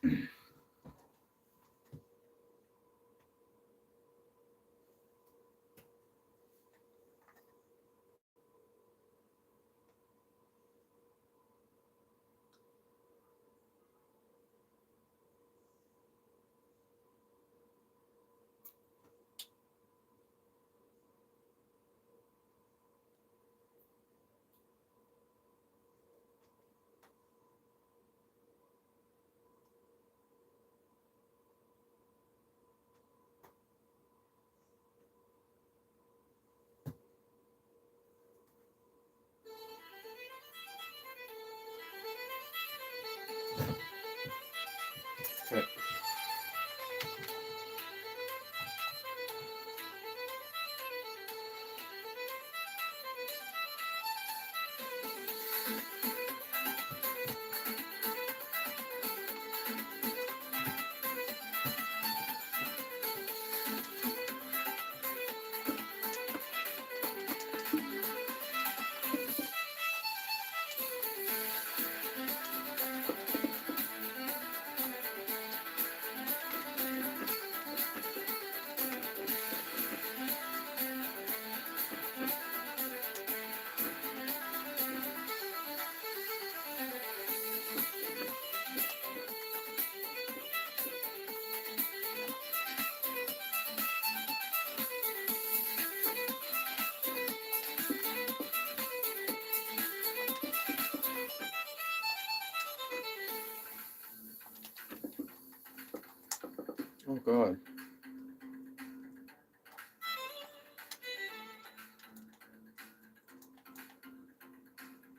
Okay. Oh God.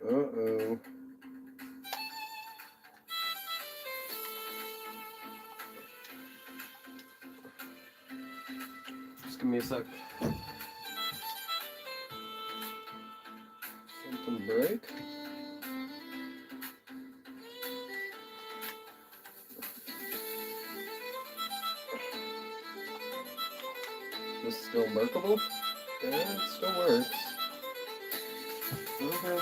Uh-oh. Just give me a sec. Something break? This still workable? Yeah, it still works. Okay.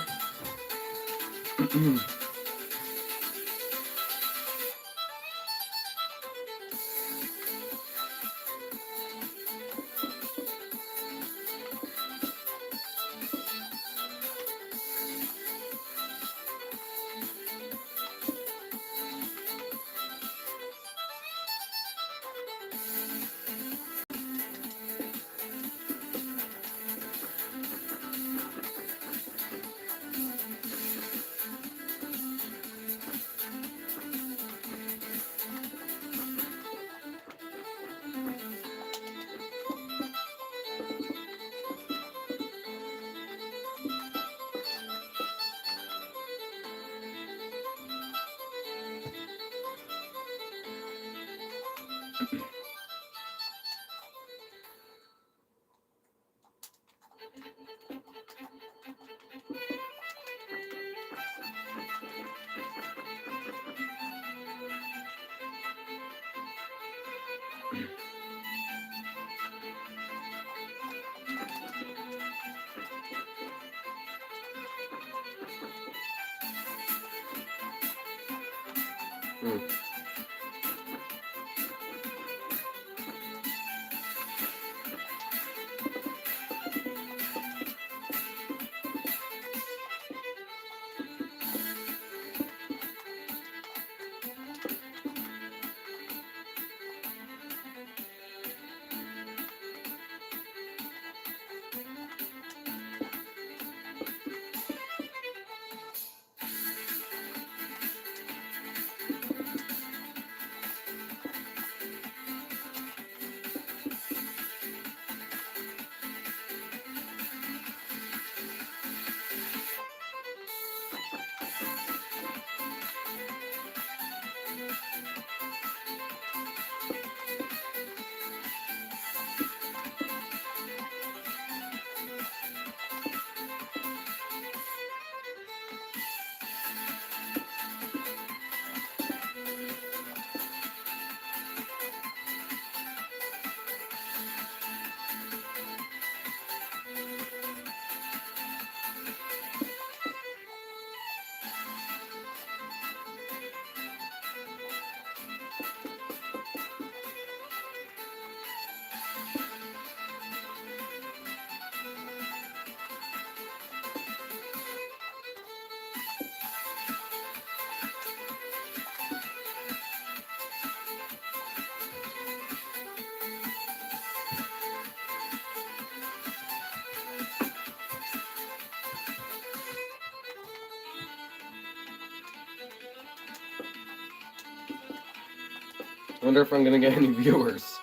I wonder if I'm gonna get any viewers.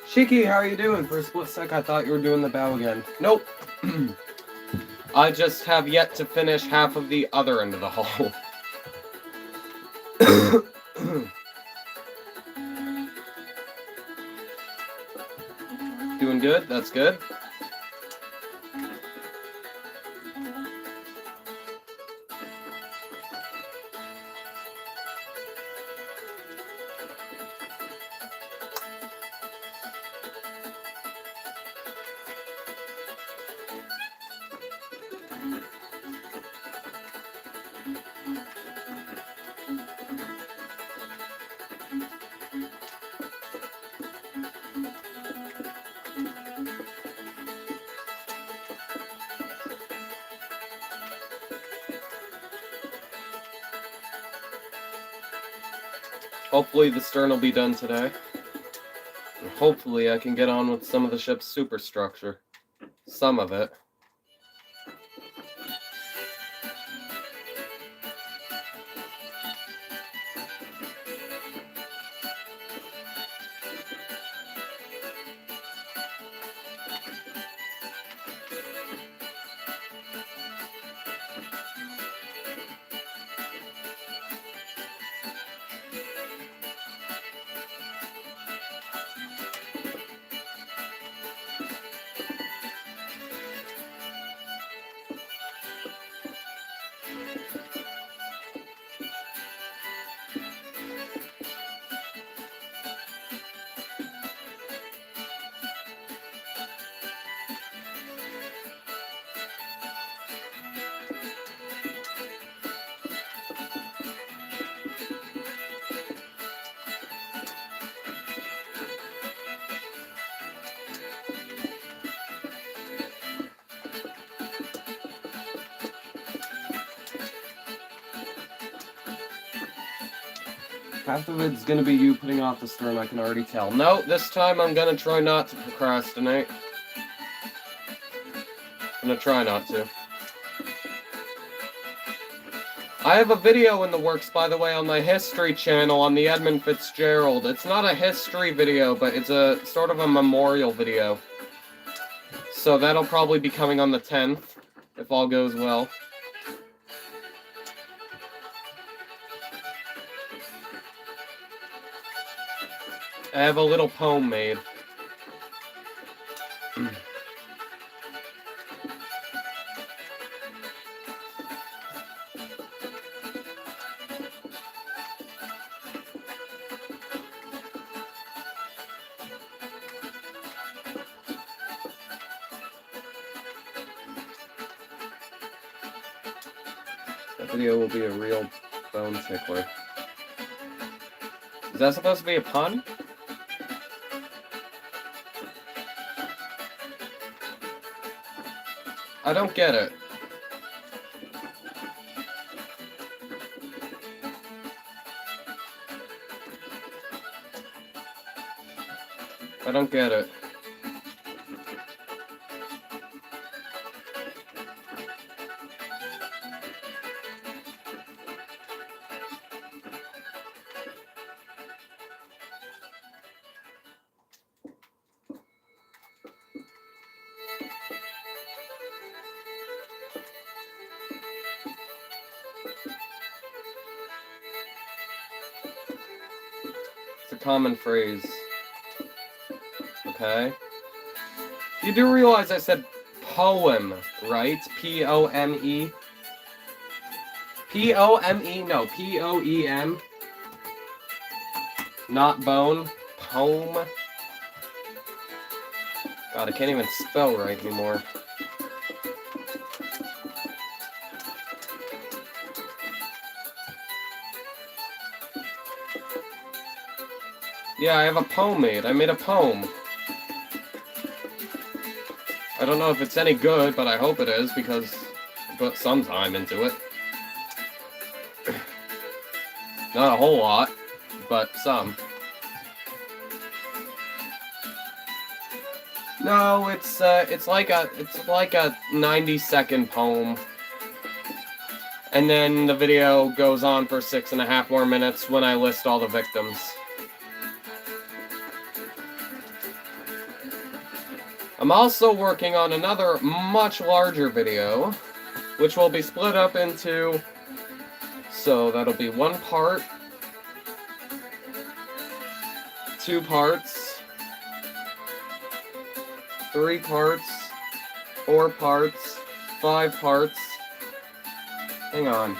Shiki, how are you doing? For a split sec, I thought you were doing the bow again. Nope. I just have yet to finish half of the other end of the hall. Doing good? That's good. Hopefully the stern will be done today. And hopefully I can get on with some of the ship's superstructure. Some of it. Half of it's gonna be you putting off the stern, I can already tell. No, this time I'm gonna try not to procrastinate. I'm gonna try not to. I have a video in the works, by the way, on my history channel on the Edmund Fitzgerald. It's not a history video, but it's a sort of a memorial video. So that'll probably be coming on the 10th, if all goes well. I have a little poem made. That video will be a real bone tickler. Is that supposed to be a pun? I don't get it. I don't get it. It's a common phrase. Okay? You do realize I said poem, right? P-O-M-E? P-O-M-E? No, P-O-E-M. Not bone. Poem. God, I can't even spell right anymore. Yeah, I have a poem made. I made a poem. I don't know if it's any good, but I hope it is, because I put some time into it. Not a whole lot, but some. No, it's like a 90-second poem. And then the video goes on for 6.5 more minutes when I list all the victims. I'm also working on another much larger video, which will be split up into, so that'll be 1 part, 2 parts, 3 parts, 4 parts, 5 parts. Hang on.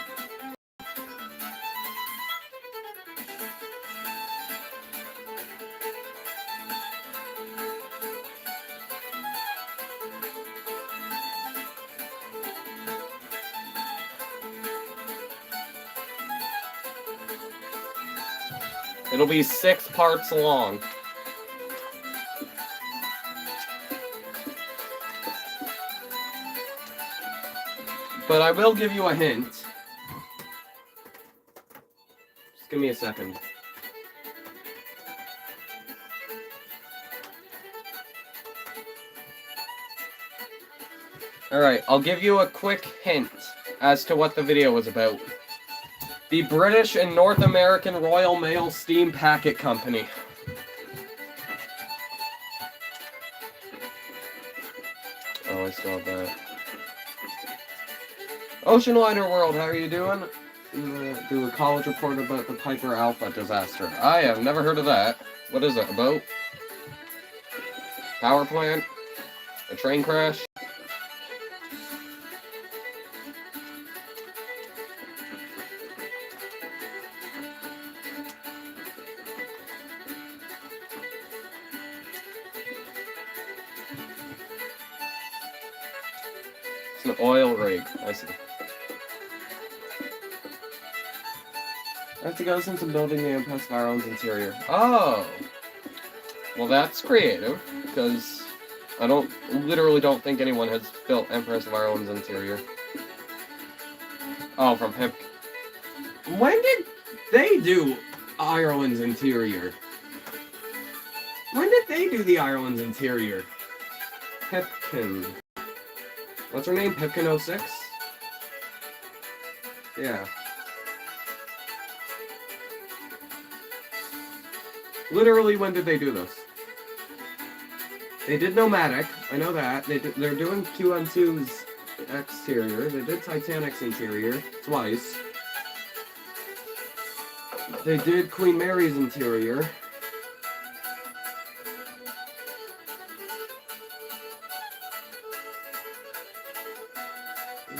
It'll be 6 parts long. But I will give you a hint. Just give me a second. Alright, I'll give you a quick hint as to what the video was about. The British and North American Royal Mail Steam Packet Company. Oh, I saw that. Ocean Liner World, how are you doing? Do a college report about the Piper Alpha disaster. I have never heard of that. What is it, a boat? Power plant? A train crash? It's an oil rig, I see. I have to go since I'm building the Empress of our own's interior. Oh! Well, that's creative, because I literally don't think anyone has built Empress of our own's interior. Oh, from Pip. When did they do Ireland's interior? When did they do the Ireland's interior? Pipkin. What's her name? Pipkin 06? Yeah. Literally, when did they do this? They did Nomadic, I know that. They're doing QM2's exterior. They did Titanic's interior twice. They did Queen Mary's interior.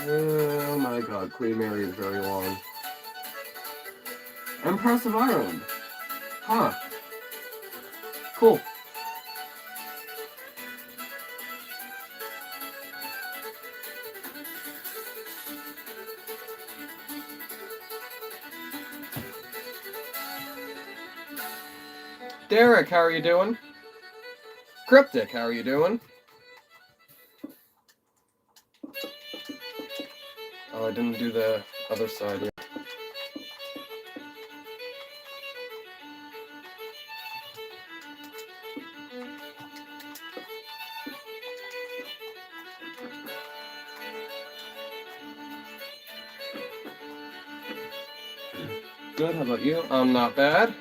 Oh my god, Queen Mary is very long. Empress of Ireland. Huh. Cool. Derek, how are you doing? Cryptic, how are you doing? Oh, I didn't do the other side yet. Good, how about you? I'm not bad.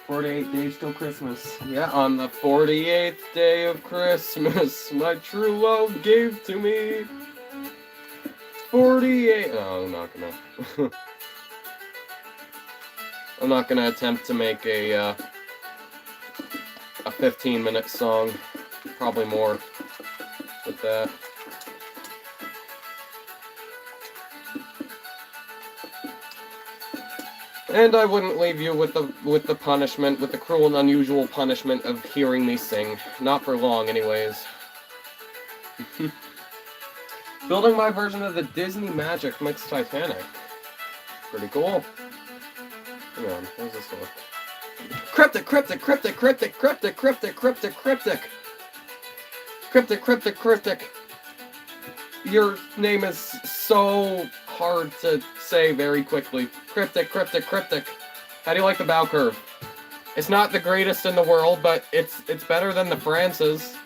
"48 days till Christmas." Yeah, on the 48th day of Christmas, my true love gave to me 48. Oh, I'm not gonna. I'm not gonna attempt to make a 15-minute song. Probably more with that. And I wouldn't leave you with the punishment, with the cruel and unusual punishment of hearing me sing. Not for long, anyways. Building my version of the Disney Magic mixed Titanic. Pretty cool. Hang on, where's this one? Cryptic, cryptic, cryptic, cryptic, cryptic, cryptic, cryptic, cryptic. Cryptic, cryptic, cryptic. Your name is so hard to say very quickly. Cryptic, cryptic, cryptic. How do you like the bow curve? It's not the greatest in the world, but it's better than the France's.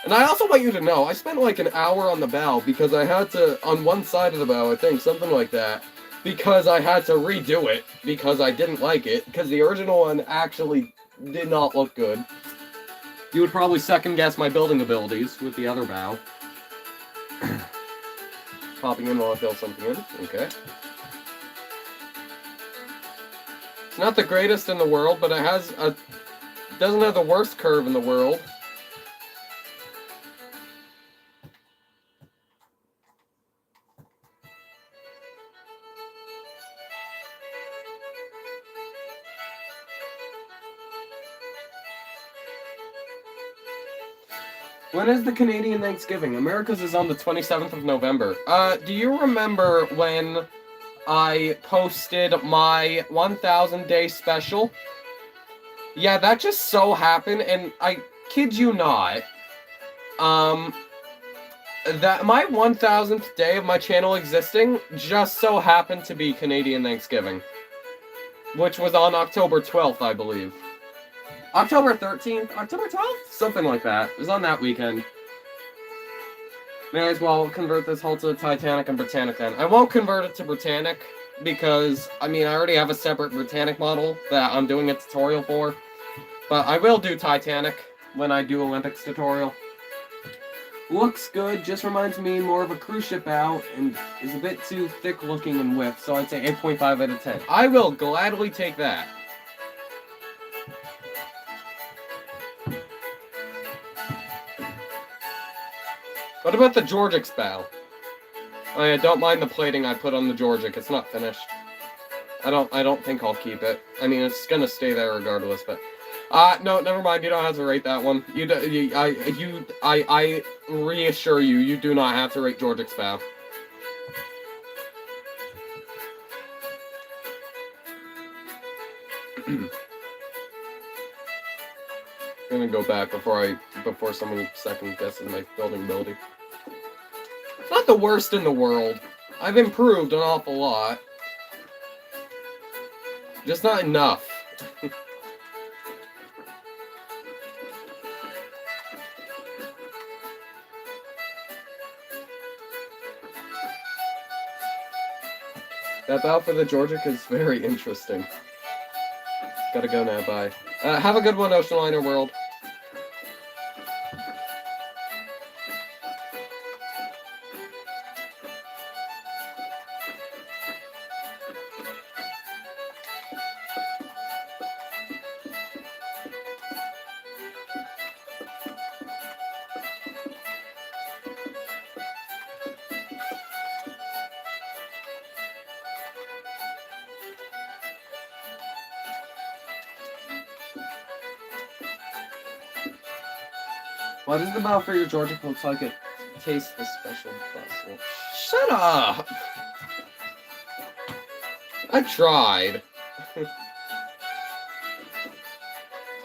And I also want you to know, I spent like an hour on the bow because I had to, on one side of the bow, I think, something like that, because I had to redo it because I didn't like it, because the original one actually did not look good. You would probably second guess my building abilities with the other bow. Popping in while I fill something in. Okay. It's not the greatest in the world, but it has a... doesn't have the worst curve in the world. When is the Canadian Thanksgiving? America's is on the 27th of November. Do you remember when I posted my 1,000 day special? Yeah, that just so happened, and I kid you not, that my 1,000th day of my channel existing just so happened to be Canadian Thanksgiving, which was on October 12th, I believe. October 13th? October 12th? Something like that. It was on that weekend. May as well convert this whole to Titanic and Britannic then. I won't convert it to Britannic because, I mean, I already have a separate Britannic model that I'm doing a tutorial for. But I will do Titanic when I do Olympics tutorial. Looks good, just reminds me more of a cruise ship bow and is a bit too thick looking in width, so I'd say 8.5 out of 10. I will gladly take that. What about the Georgic's bow? Oh yeah, don't mind the plating I put on the Georgic. It's not finished. I don't think I'll keep it. I mean, it's gonna stay there regardless, but... No, never mind. You don't have to rate that one. I reassure you, you do not have to rate Georgic's Vow. I'm gonna go back before someone second guesses my building ability. It's not the worst in the world. I've improved an awful lot. Just not enough. That bow for the Georgic is very interesting. Gotta go now, bye. Have a good one, Ocean Liner World. Why does the bow for your Georgic looks like it tastes the special pretzel? Shut up! I tried.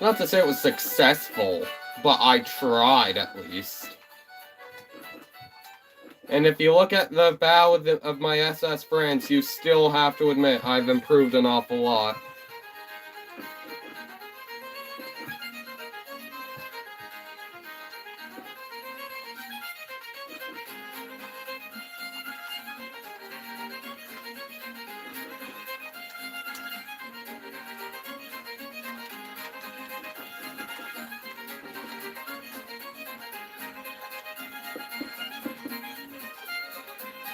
Not to say it was successful, but I tried at least. And if you look at the bow of my SS friends, you still have to admit I've improved an awful lot.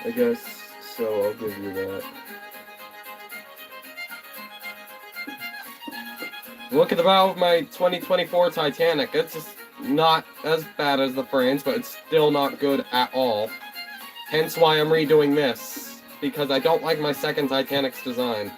I guess, so I'll give you that. Look at the bow of my 2024 Titanic. It's just not as bad as the Friends, but it's still not good at all. Hence why I'm redoing this, because I don't like my second Titanic's design.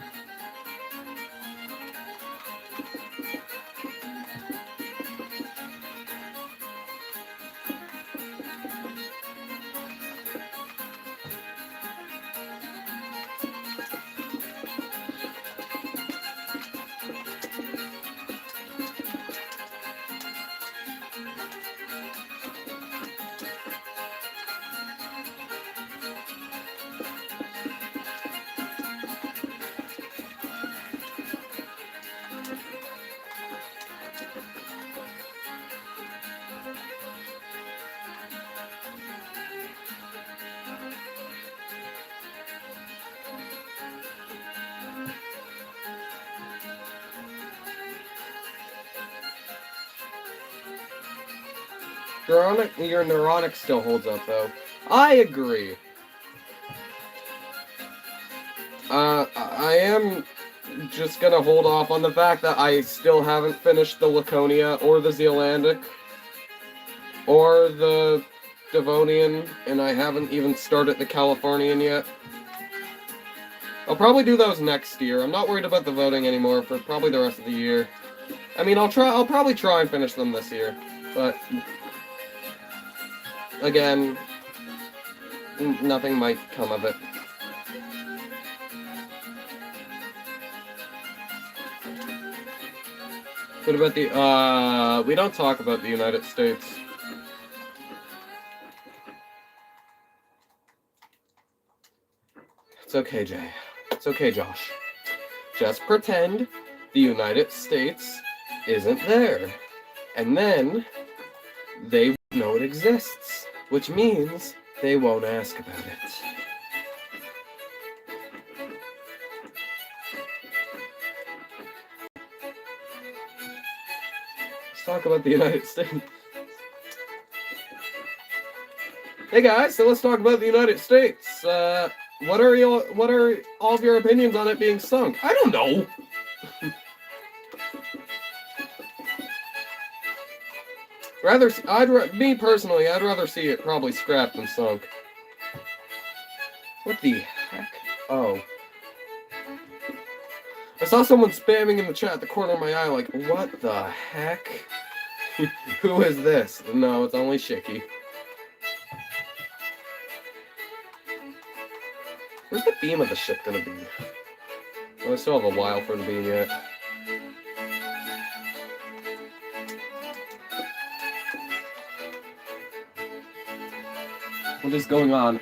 Your Neuronic still holds up, though. I agree. I am just gonna hold off on the fact that I still haven't finished the Laconia, or the Zealandic, or the Devonian, and I haven't even started the Californian yet. I'll probably do those next year. I'm not worried about the voting anymore for probably the rest of the year. I mean, I'll probably try and finish them this year, but again, nothing might come of it. What about the, we don't talk about the United States. It's okay, Jay. It's okay, Josh. Just pretend the United States isn't there. And then they won't know it exists, which means they won't ask about it. Let's talk about the United States. Hey guys, so let's talk about the United States. What are all of your opinions on it being sunk? I don't know. Me personally, I'd rather see it probably scrapped than sunk. What the heck? Oh. I saw someone spamming in the chat at the corner of my eye, like, what the heck? Who is this? No, it's only Shiki. Where's the beam of the ship gonna be? Oh, I still have a while for the beam yet. What is going on?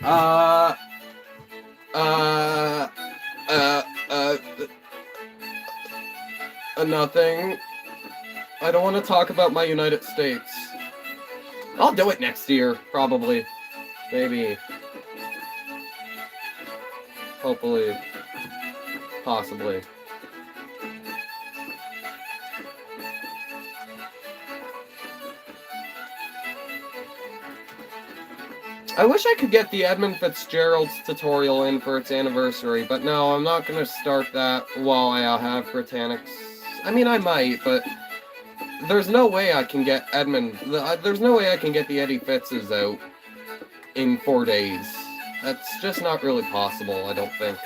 Nothing. I don't want to talk about my United States. I'll do it next year, probably. Maybe. Hopefully. Possibly. I wish I could get the Edmund Fitzgerald's tutorial in for its anniversary, but no, I'm not going to start that while I have Britannics. I mean, I might, but there's no way I can get there's no way I can get the Eddie Fitzes out in 4 days. That's just not really possible, I don't think.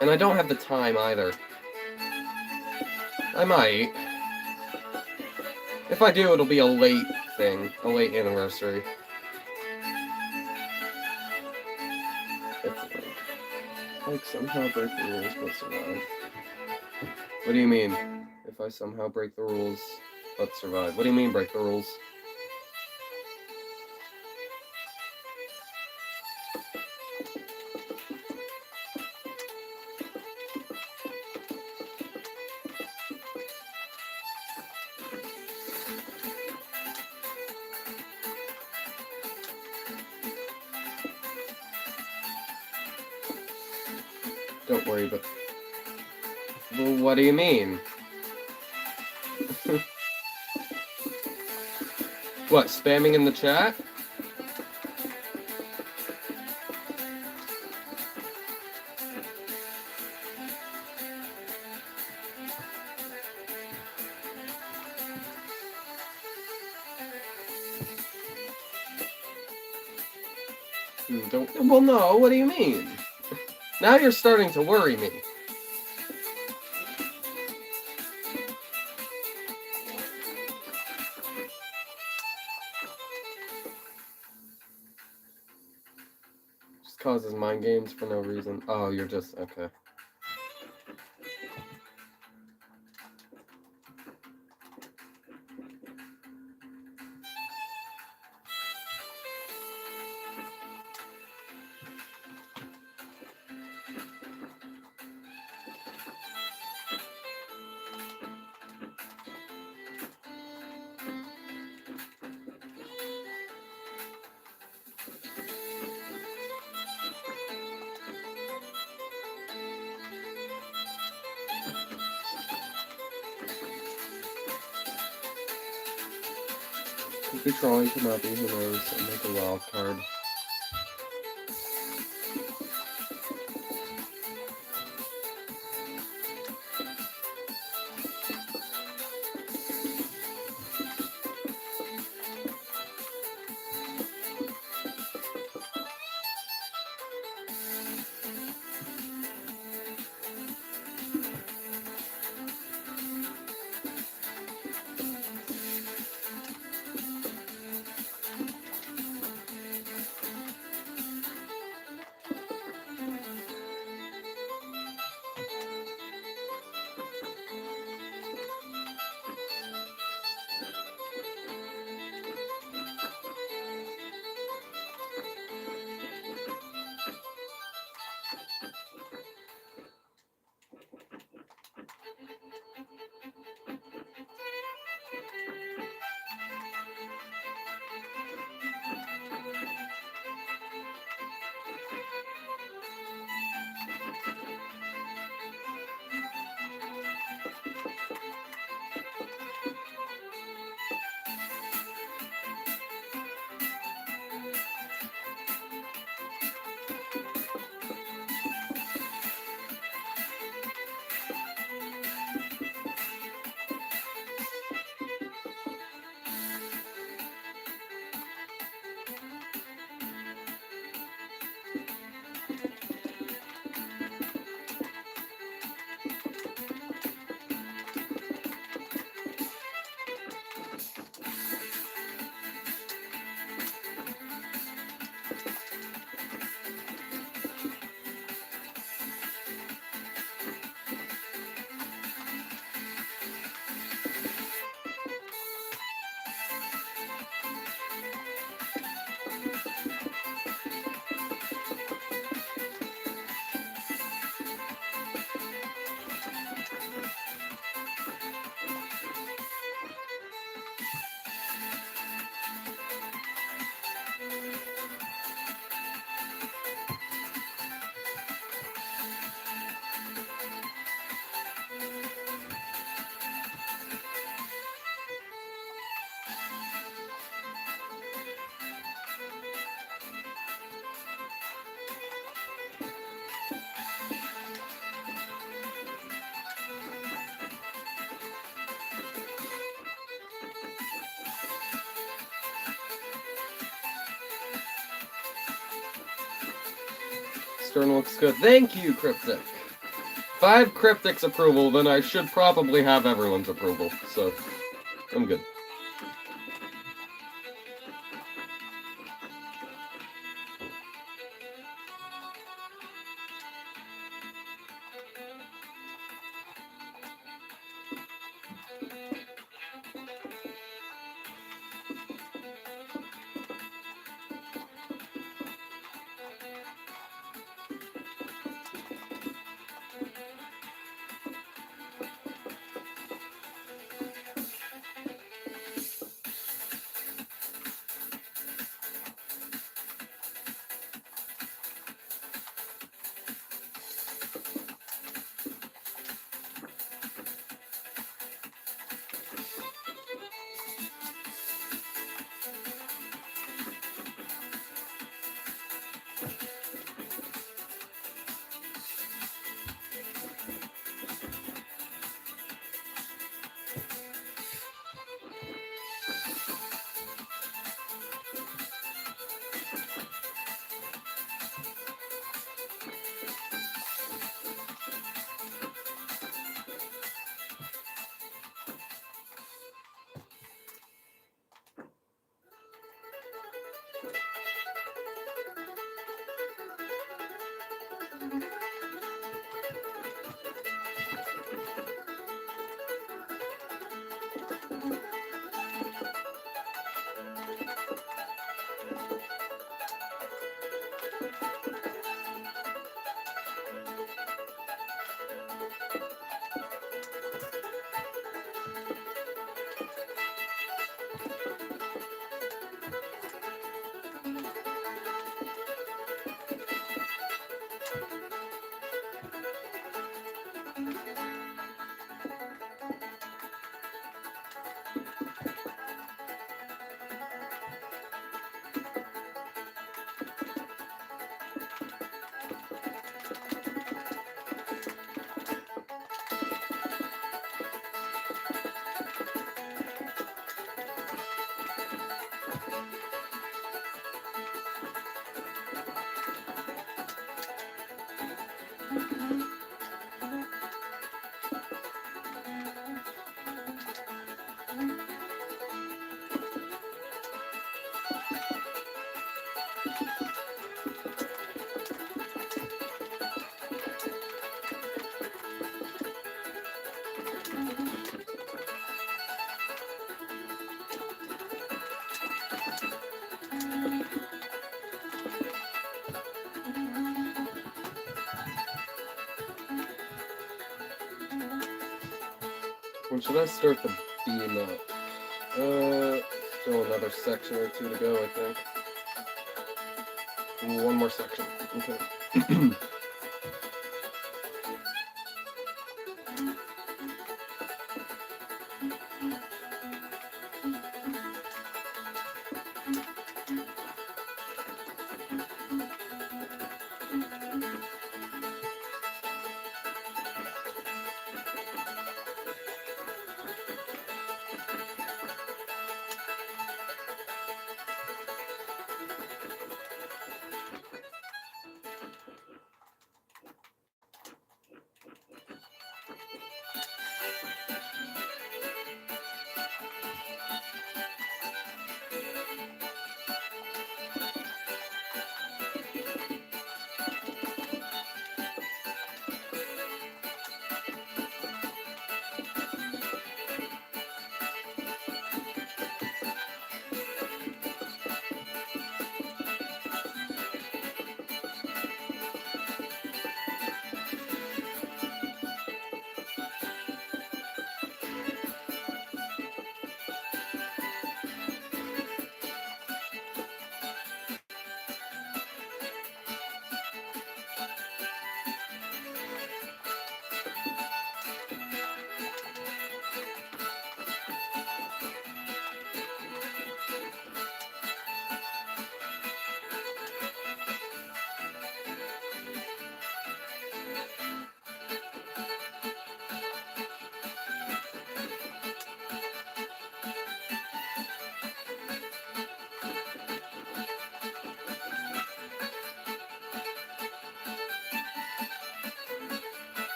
And I don't have the time either. I might. If I do, it'll be a late thing, a late anniversary. Like somehow break the rules but survive. What do you mean? If I somehow break the rules but survive. What do you mean break the rules? Don't worry, but... Well, what do you mean? What, spamming in the chat? Well, no, what do you mean? Now you're starting to worry me. Just causes mind games for no reason. Oh, you're just... okay. Could be trying to not be, who knows, and make a wild card. Stern looks good. Thank you, Cryptic. If I have Cryptic's approval, then I should probably have everyone's approval, so I'm good. When should I start the beam up? Still another section or two to go, I think. One more section. Okay.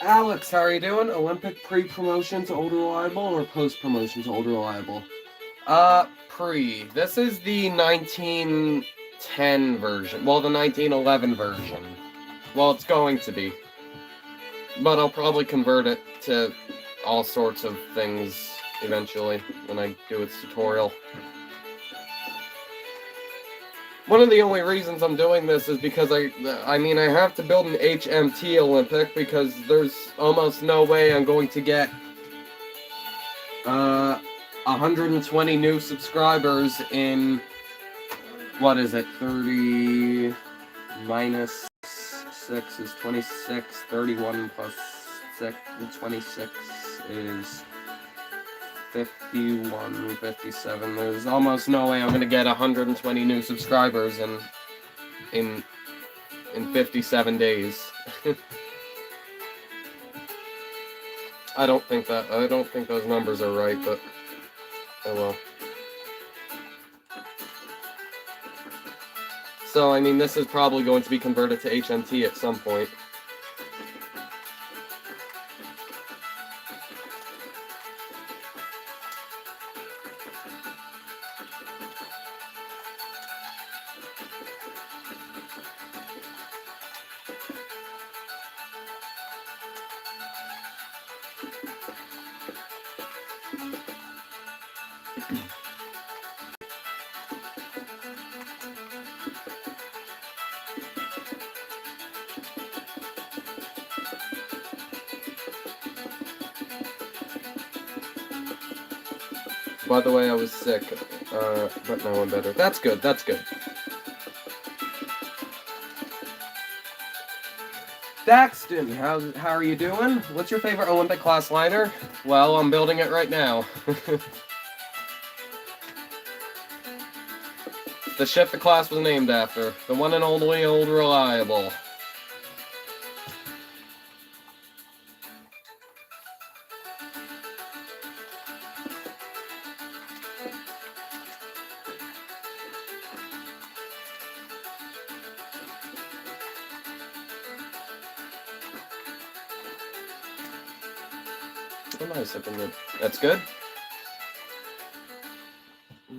Alex, how are you doing? Olympic pre-promotion to Old Reliable or post-promotion to Old Reliable? Pre. This is the 1910 version. Well, the 1911 version. Well, it's going to be. But I'll probably convert it to all sorts of things eventually when I do its tutorial. One of the only reasons I'm doing this is because I have to build an HMT Olympic because there's almost no way I'm going to get 120 new subscribers in, what is it, 30 minus 6 is 26, 31 plus 6, 26 is 51, 57. There's almost no way I'm going to get 120 new subscribers in 57 days. I don't think those numbers are right, but oh well. So, I mean, this is probably going to be converted to HMT at some point. By the way, I was sick, but now I'm better. That's good, that's good. Daxton, how are you doing? What's your favorite Olympic class liner? Well, I'm building it right now. The ship the class was named after. The one and only Old Reliable. Oh, nice, that's good.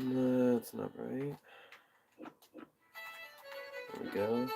That's not right. There we go.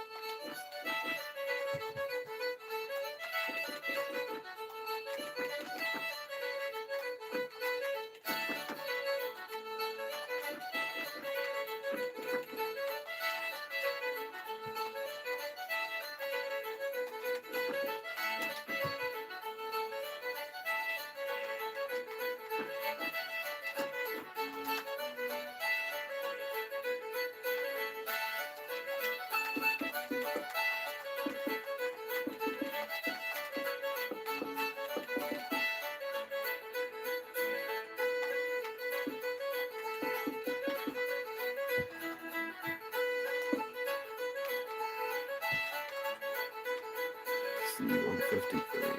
C-153.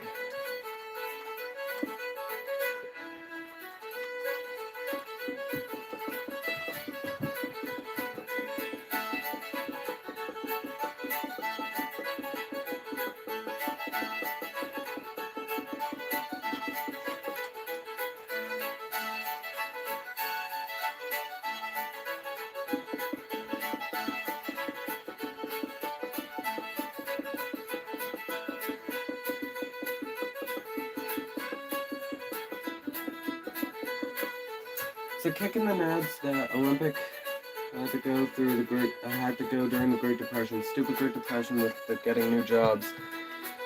So kicking the nads that Olympic had to go through had to go during the Great Depression, stupid Great Depression with the getting new jobs.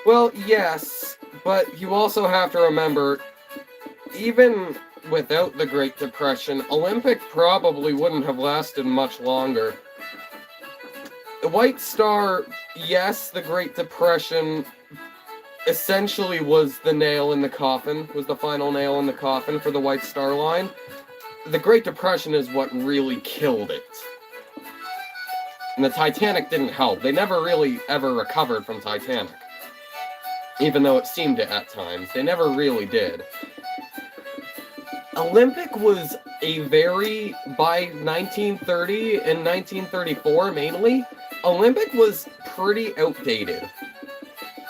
Well, yes, but you also have to remember, even without the Great Depression, Olympic probably wouldn't have lasted much longer. The White Star, yes, the Great Depression essentially was the nail in the coffin, was the final nail in the coffin for the White Star Line. The Great Depression is what really killed it. And the Titanic didn't help. They never really ever recovered from Titanic. Even though it seemed it at times. They never really did. Olympic was by 1930 and 1934 mainly, Olympic was pretty outdated.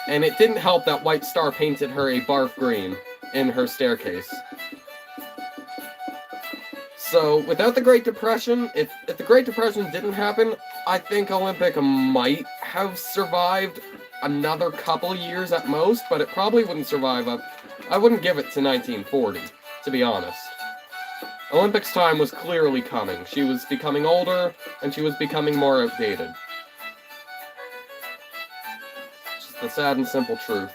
And it didn't help that White Star painted her a barf green in her staircase. So, without the Great Depression, if the Great Depression didn't happen, I think Olympic might have survived another couple years at most, but it probably wouldn't survive I wouldn't give it to 1940, to be honest. Olympic's time was clearly coming. She was becoming older, and she was becoming more outdated. Just the sad and simple truth.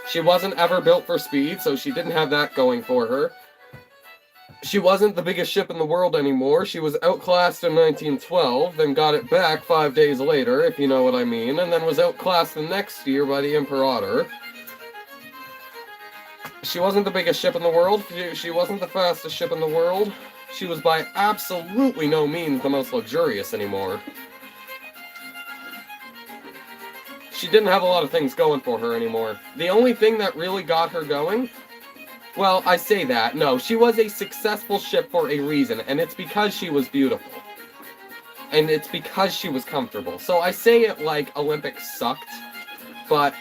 She wasn't ever built for speed, so she didn't have that going for her. She wasn't the biggest ship in the world anymore. She was outclassed in 1912, then got it back 5 days later, if you know what I mean, and then was outclassed the next year by the Imperator. She wasn't the biggest ship in the world. She wasn't the fastest ship in the world. She was by absolutely no means the most luxurious anymore. She didn't have a lot of things going for her anymore. The only thing that really got her going, well, I say that, no, she was a successful ship for a reason, and it's because she was beautiful. And it's because she was comfortable. So I say it like Olympic sucked, but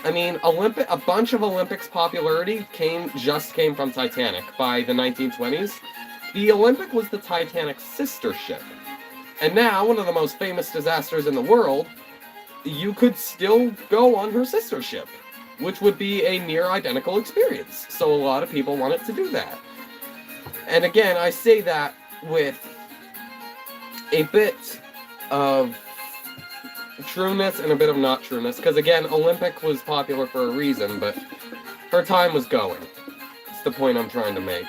I mean, a bunch of Olympic's popularity came from Titanic by the 1920s. The Olympic was the Titanic's sister ship. And now, one of the most famous disasters in the world, you could still go on her sister ship, which would be a near identical experience. So a lot of people wanted to do that. And again, I say that with a bit of trueness and a bit of not trueness, because again, Olympic was popular for a reason, but her time was going. It's the point I'm trying to make.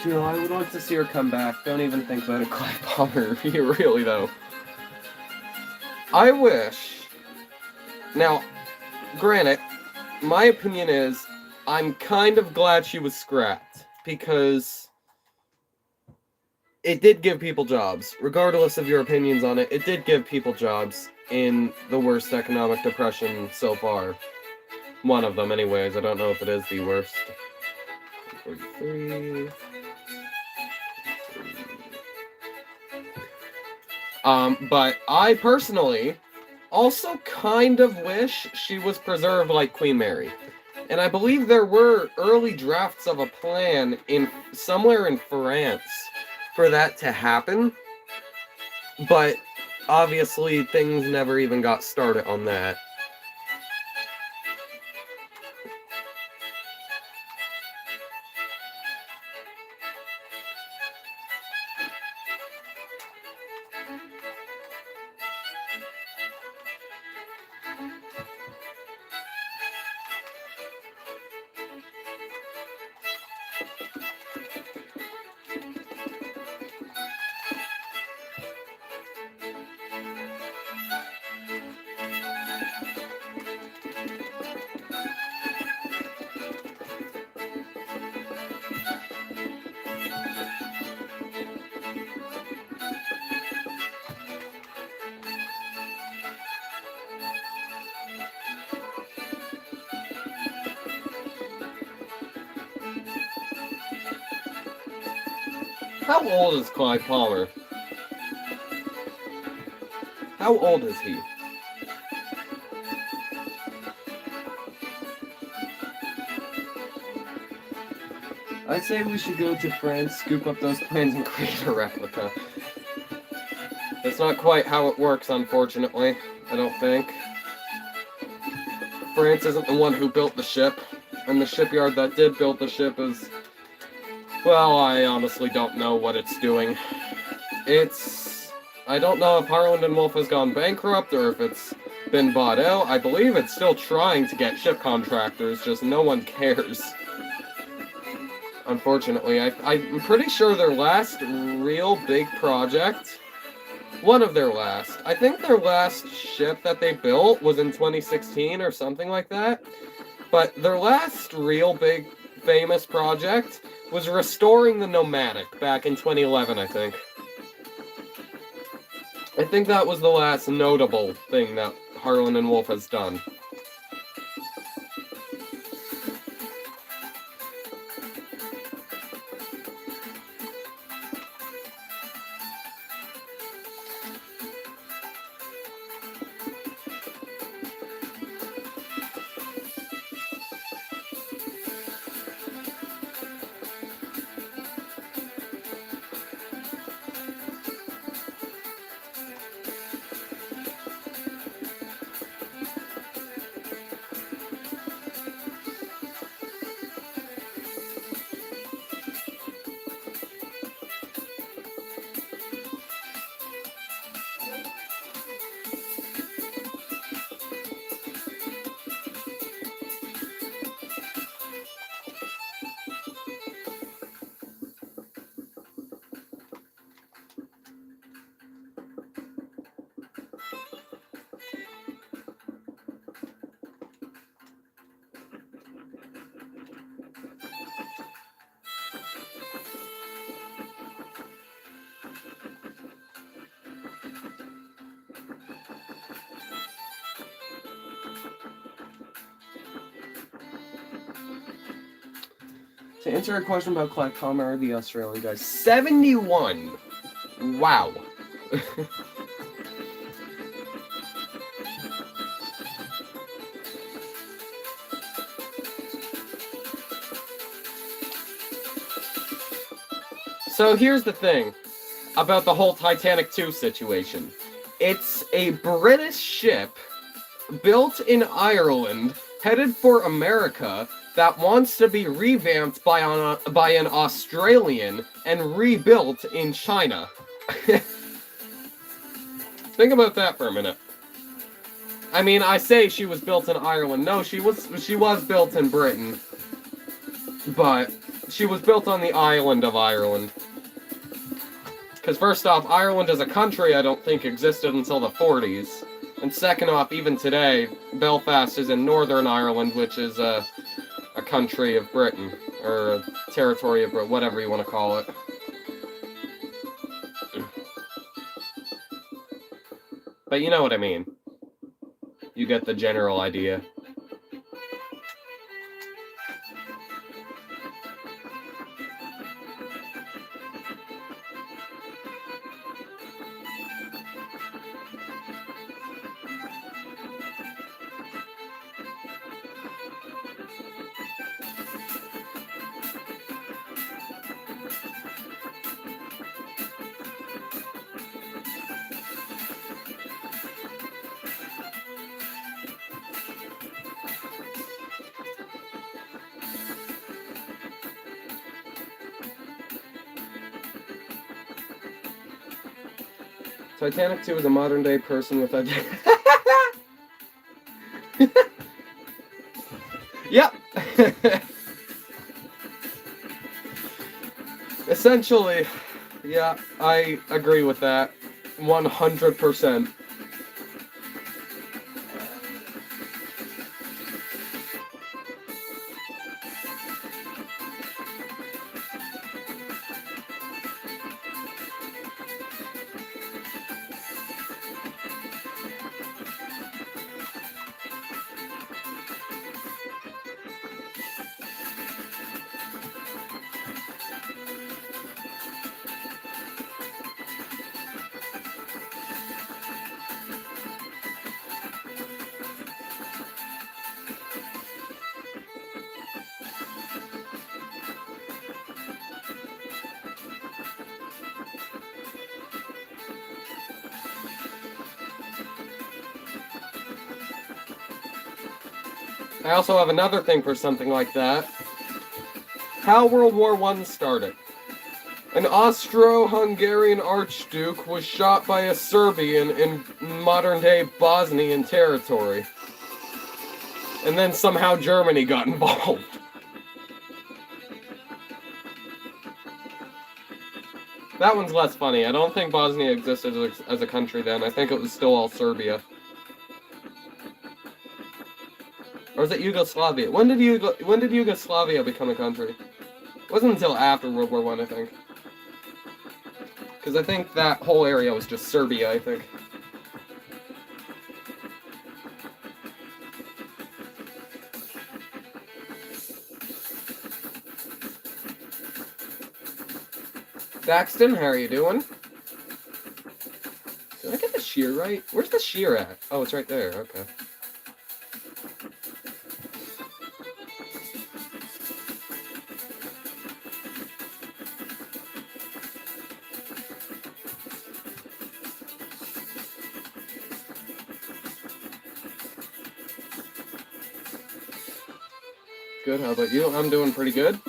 Still, I would like to see her come back. Don't even think about it, Clive Palmer. Really, though. I wish... Now, granted, my opinion is, I'm kind of glad she was scrapped, because it did give people jobs. Regardless of your opinions on it, it did give people jobs in the worst economic depression so far. One of them, anyways. I don't know if it is the worst. 43... But I personally also kind of wish she was preserved like Queen Mary. And I believe there were early drafts of a plan in somewhere in France for that to happen. But obviously things never even got started on that. How old is Clive Palmer? How old is he? I'd say we should go to France, scoop up those plans, and create a replica. That's not quite how it works, unfortunately. I don't think. France isn't the one who built the ship, and the shipyard that did build the ship is... Well, I honestly don't know what it's doing. I don't know if Harland and Wolff has gone bankrupt or if it's been bought out. I believe it's still trying to get ship contractors, just no one cares. Unfortunately, I'm pretty sure their last real big project, one of their last, I think their last ship that they built was in 2016 or something like that. But their last real big famous project was restoring the Nomadic back in 2011, I think. I think that was the last notable thing that Harland and Wolff has done. To answer a question about Clive Palmer, the Australian guy, 71! Wow. So here's the thing about the whole Titanic 2 situation. It's a British ship built in Ireland, headed for America, that wants to be revamped by an Australian and rebuilt in China. Think about that for a minute. I mean, I say she was built in Ireland. No, she was built in Britain. But she was built on the island of Ireland. Because first off, Ireland as a country I don't think existed until the 40s. And second off, even today, Belfast is in Northern Ireland, which is a country of Britain. Or a territory of Britain, whatever you want to call it. But you know what I mean. You get the general idea. Titanic 2 is a modern day person with a... Yep! Essentially, yeah, I agree with that. 100%. I also have another thing for something like that. How World War I started. An Austro-Hungarian archduke was shot by a Serbian in modern-day Bosnian territory. And then somehow Germany got involved. That one's less funny. I don't think Bosnia existed as a country then. I think it was still all Serbia. Or is it Yugoslavia? When did Yugoslavia become a country? It wasn't until after World War I think. Because I think that whole area was just Serbia, I think. Daxton, how are you doing? Did I get the shear right? Where's the shear at? Oh, it's right there, okay. Good, how about you? I'm doing pretty good.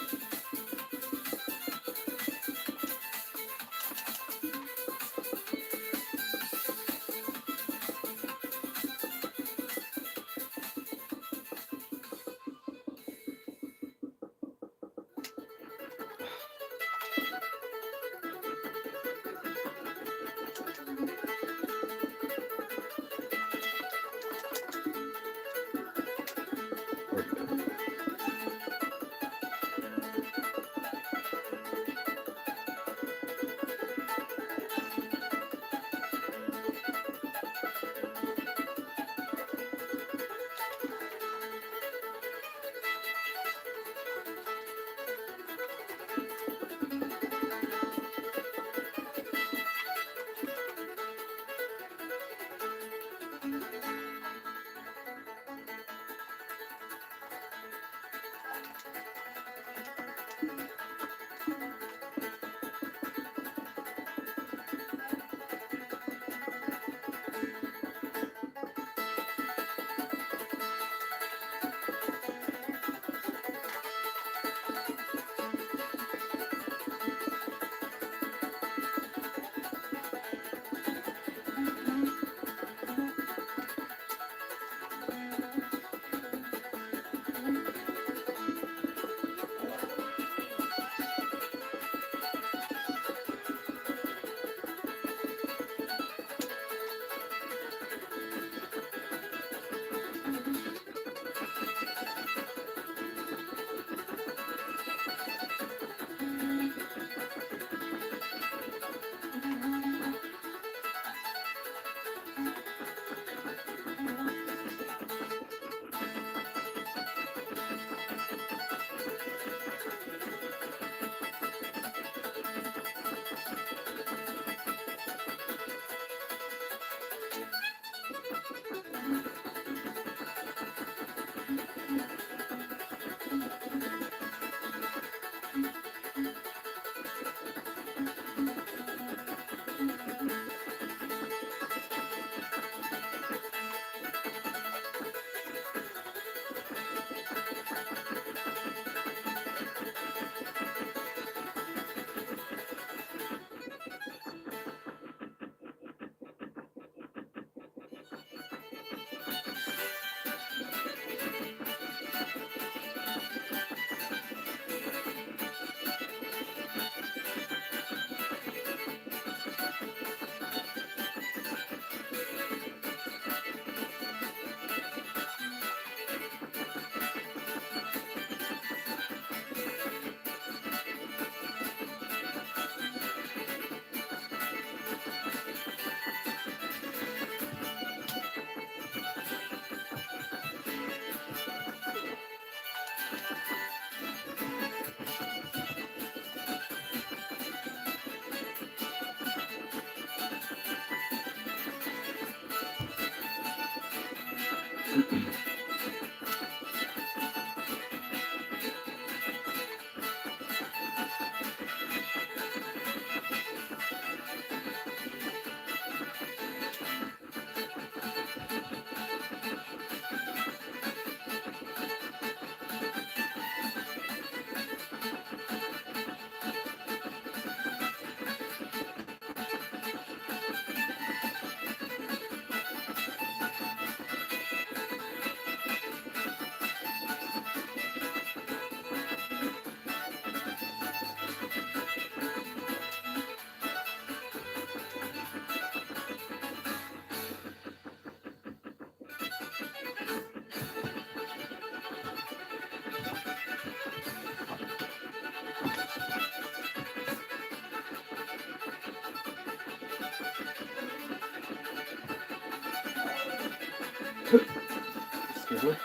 Excuse me.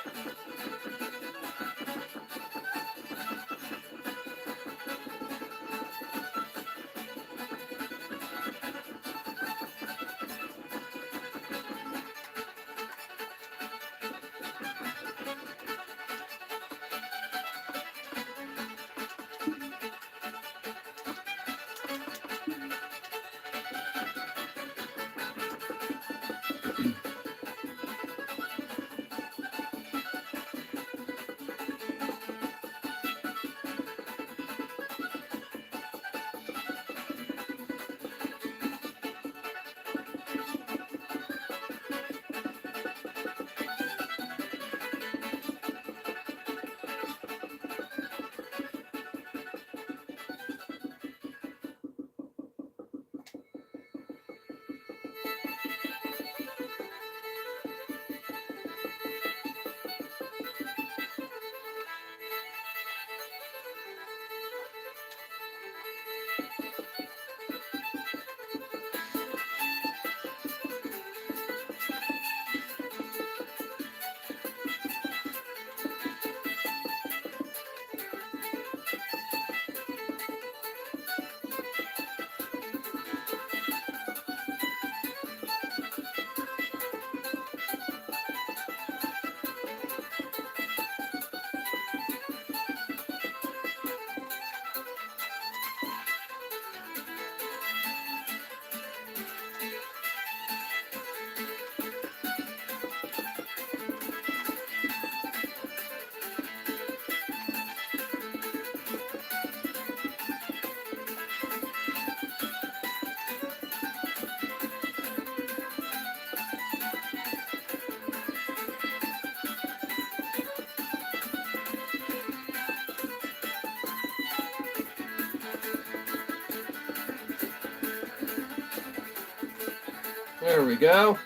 There we go.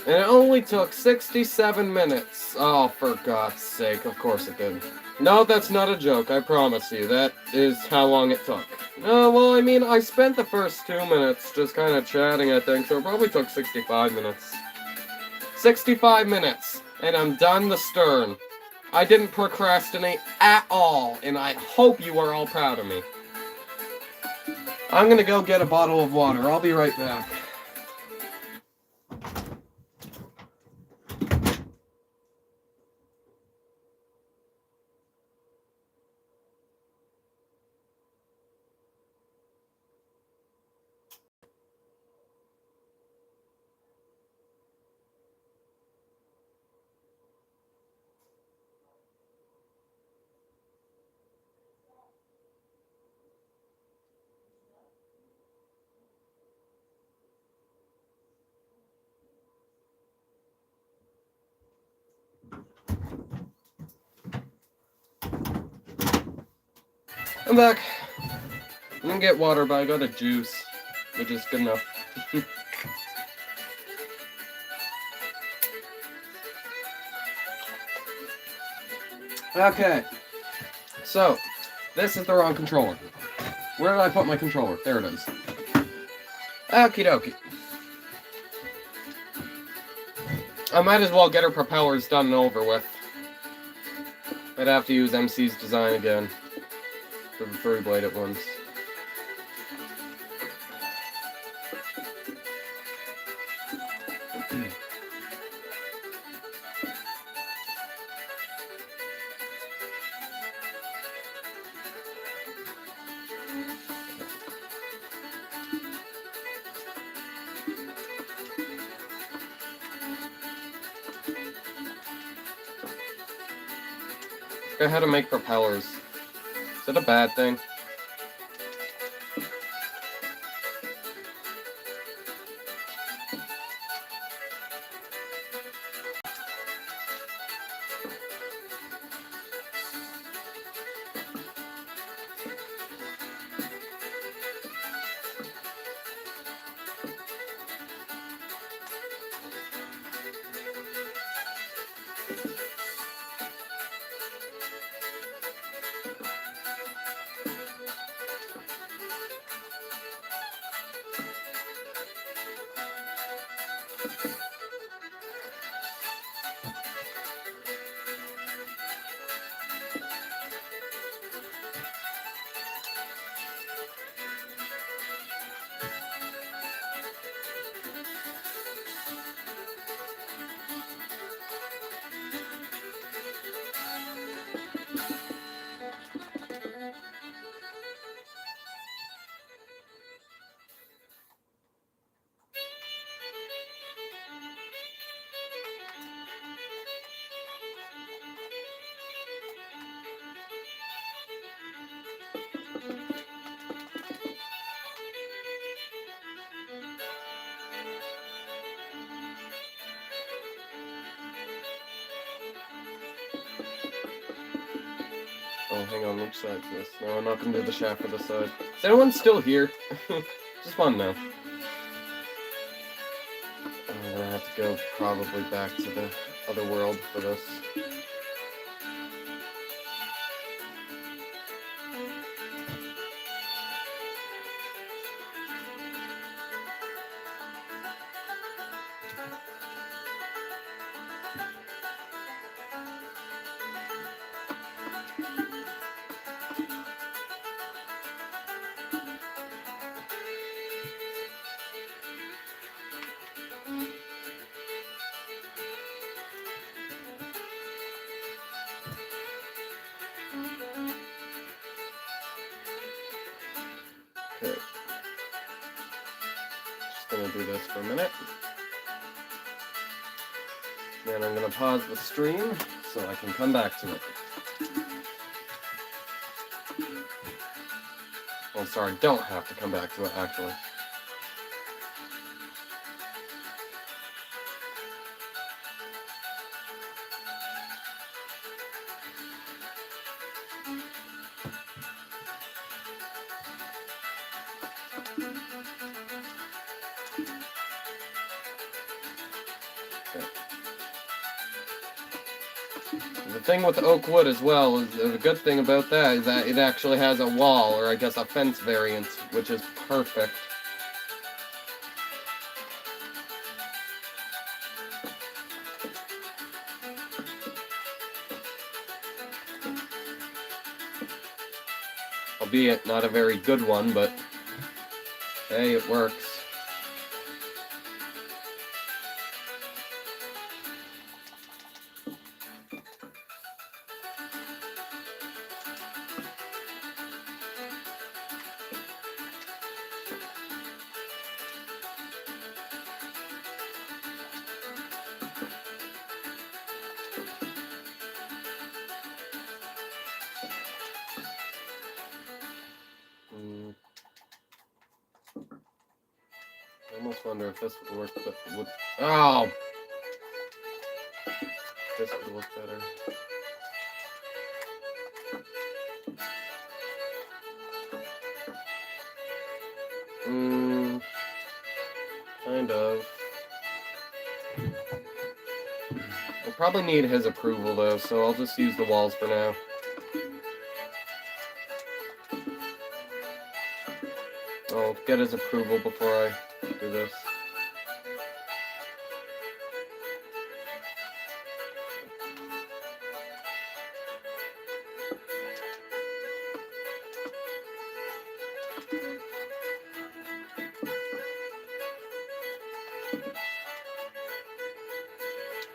And it only took 67 minutes. Oh, for God's sake, of course it did. No, that's not a joke, I promise you. That is how long it took. Well, I mean, I spent the first 2 minutes just kind of chatting, I think, so it probably took 65 minutes. 65 minutes, and I'm done the stern. I didn't procrastinate at all, and I hope you are all proud of me. I'm gonna go get a bottle of water. I'll be right back. I'm back. I'm gonna get water, but I got a juice, which is good enough. Okay. So, this is the wrong controller. Where did I put my controller? There it is. Okie dokie. I might as well get her propellers done and over with. I'd have to use MC's design again. For the 3-bladed ones. Forgot how to make propellers. Is that a bad thing? Oh, hang on, which side's this? No, I'm not gonna do the shaft for this side. Is anyone still here? Just want to know. I'm gonna have to go probably back to the other world for this. Okay. Just gonna do this for a minute. Then I'm gonna pause the stream so I can come back to it. Well, sorry, don't have to come back to it, actually. The thing with oak wood as well is the good thing about that is that it actually has a wall, or I guess a fence variant, which is perfect. Albeit not a very good one, but hey, it works. I almost wonder if this would work, but would... Oh! This would work better. Kind of. I'll probably need his approval though, so I'll just use the walls for now. I'll get his approval before I do this.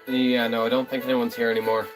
Yeah, no, I don't think anyone's here anymore.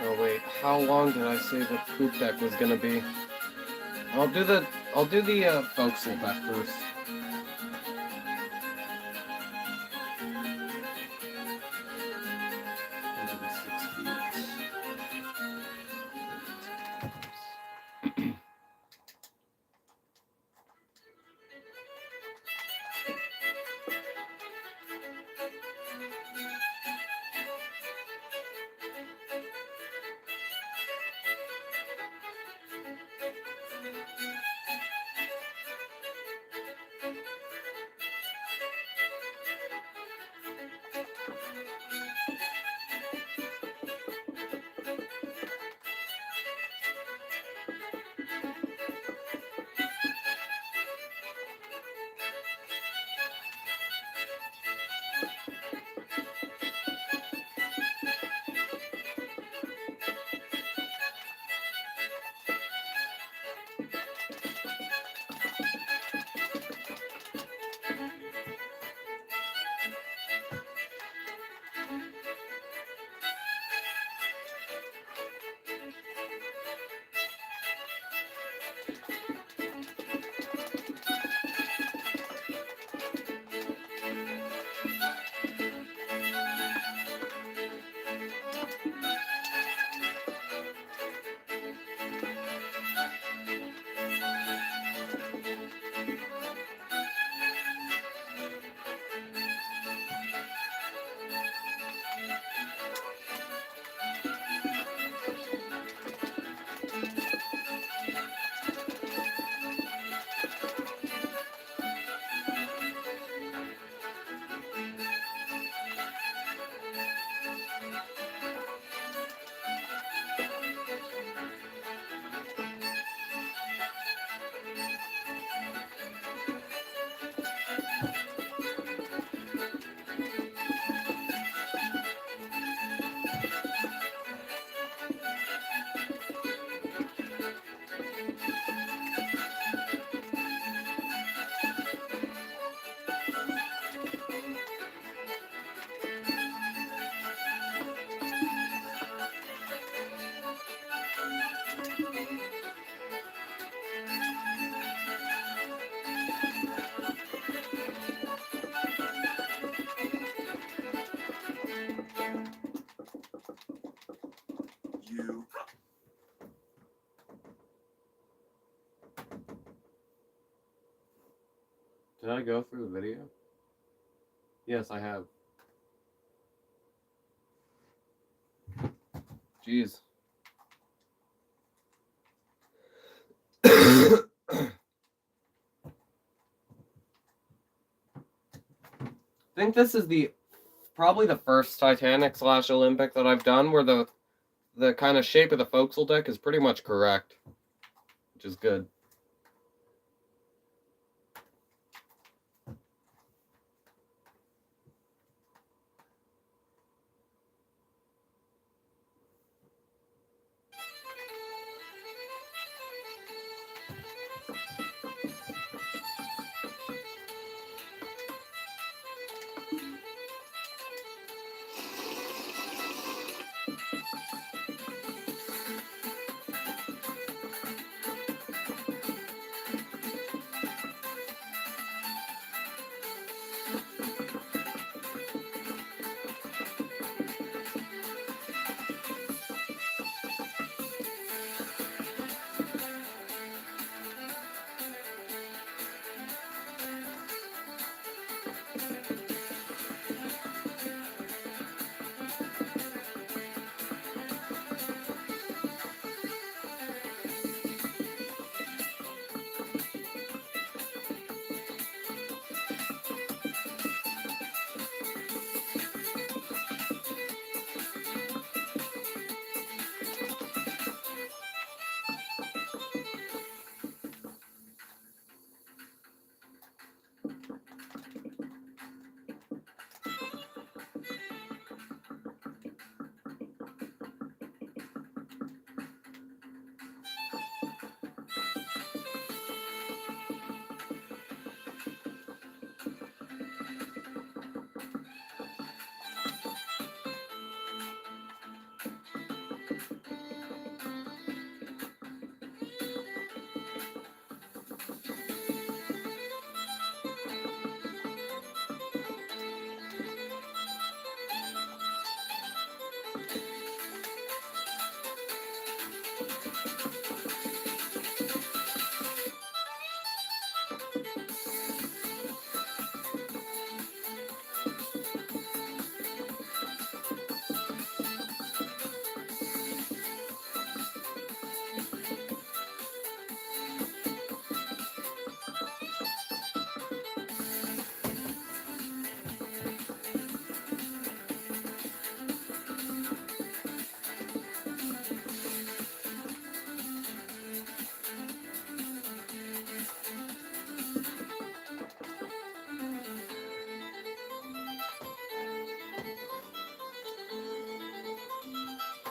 Oh wait, how long did I say the poop deck was gonna be? I'll do the Foxel deck first. I go through the video? Yes, I have. Jeez. I think this is probably the first Titanic / Olympic that I've done where the kind of shape of the forecastle deck is pretty much correct, which is good.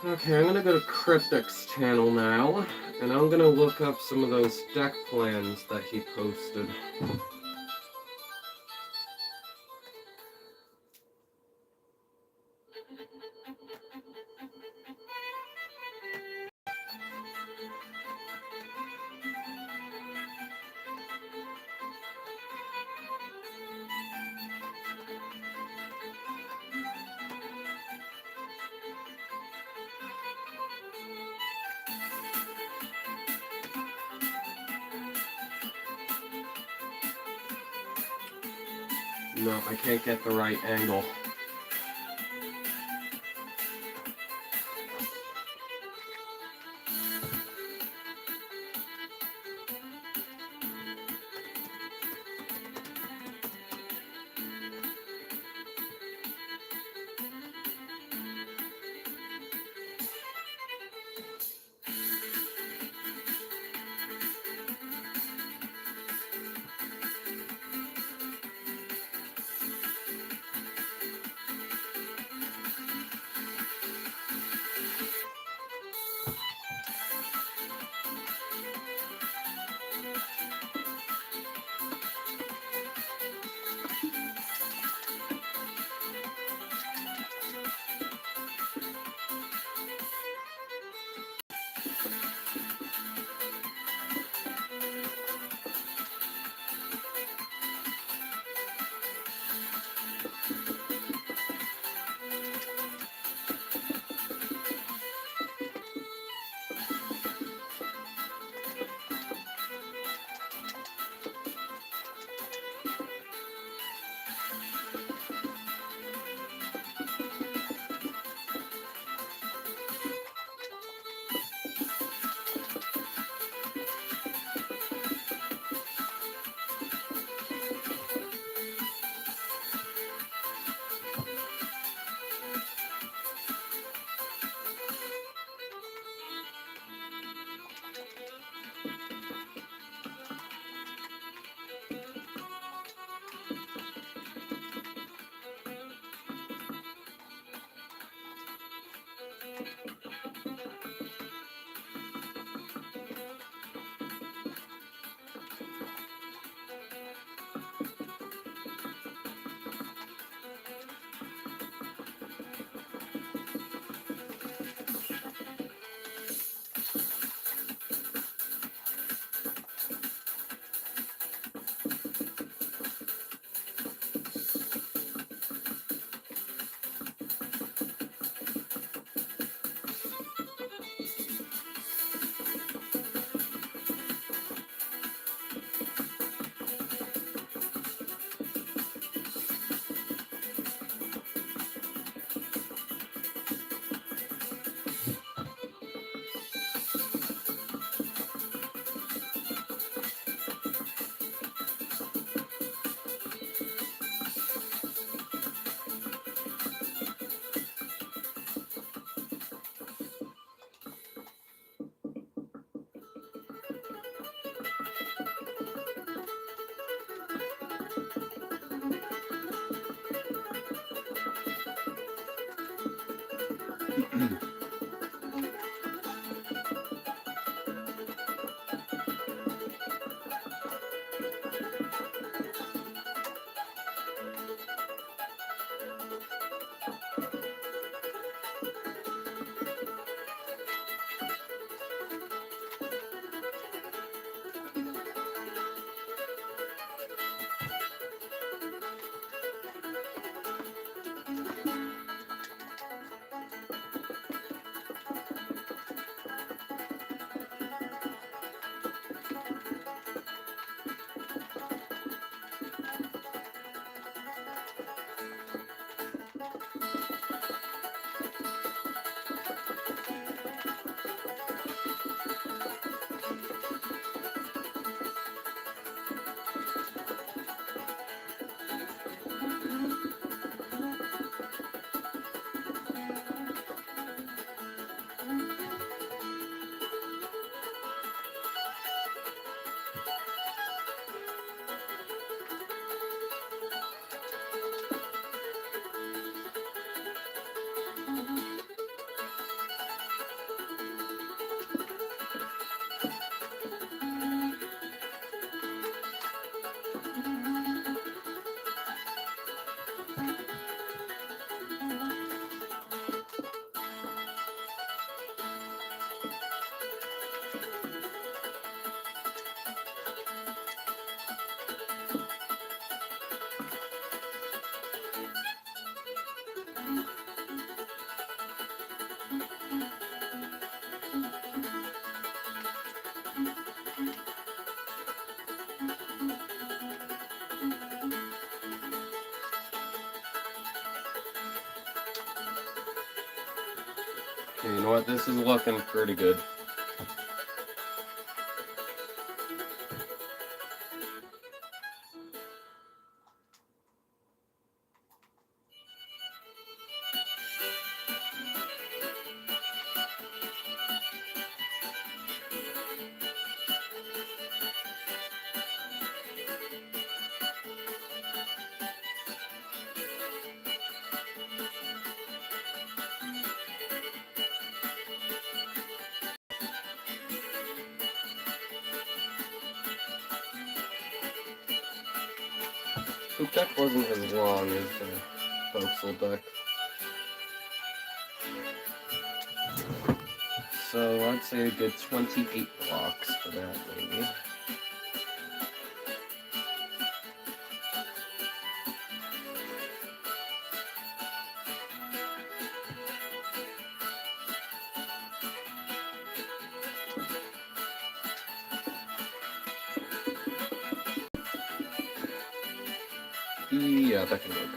Okay, I'm gonna go to Cryptic's channel now, and I'm gonna look up some of those deck plans that he posted. No, I can't get the right angle. You know what? This is looking pretty good. The deck wasn't as long as the Voxel deck. So I'd say a good 28 blocks for that, maybe. Yeah, that can work.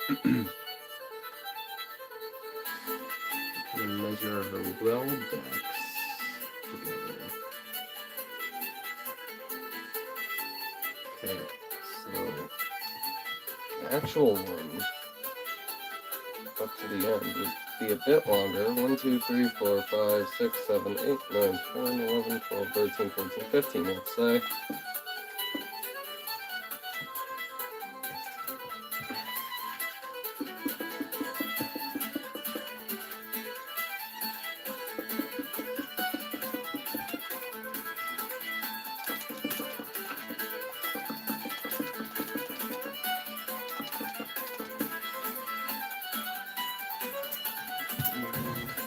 And measure her well decks together. Okay, so the actual one up to the end would be a bit longer. 1, 2, 3, 4, 5, 6, 7, 8, 9, 10, 11, 12, 13, 14, 15, let's say.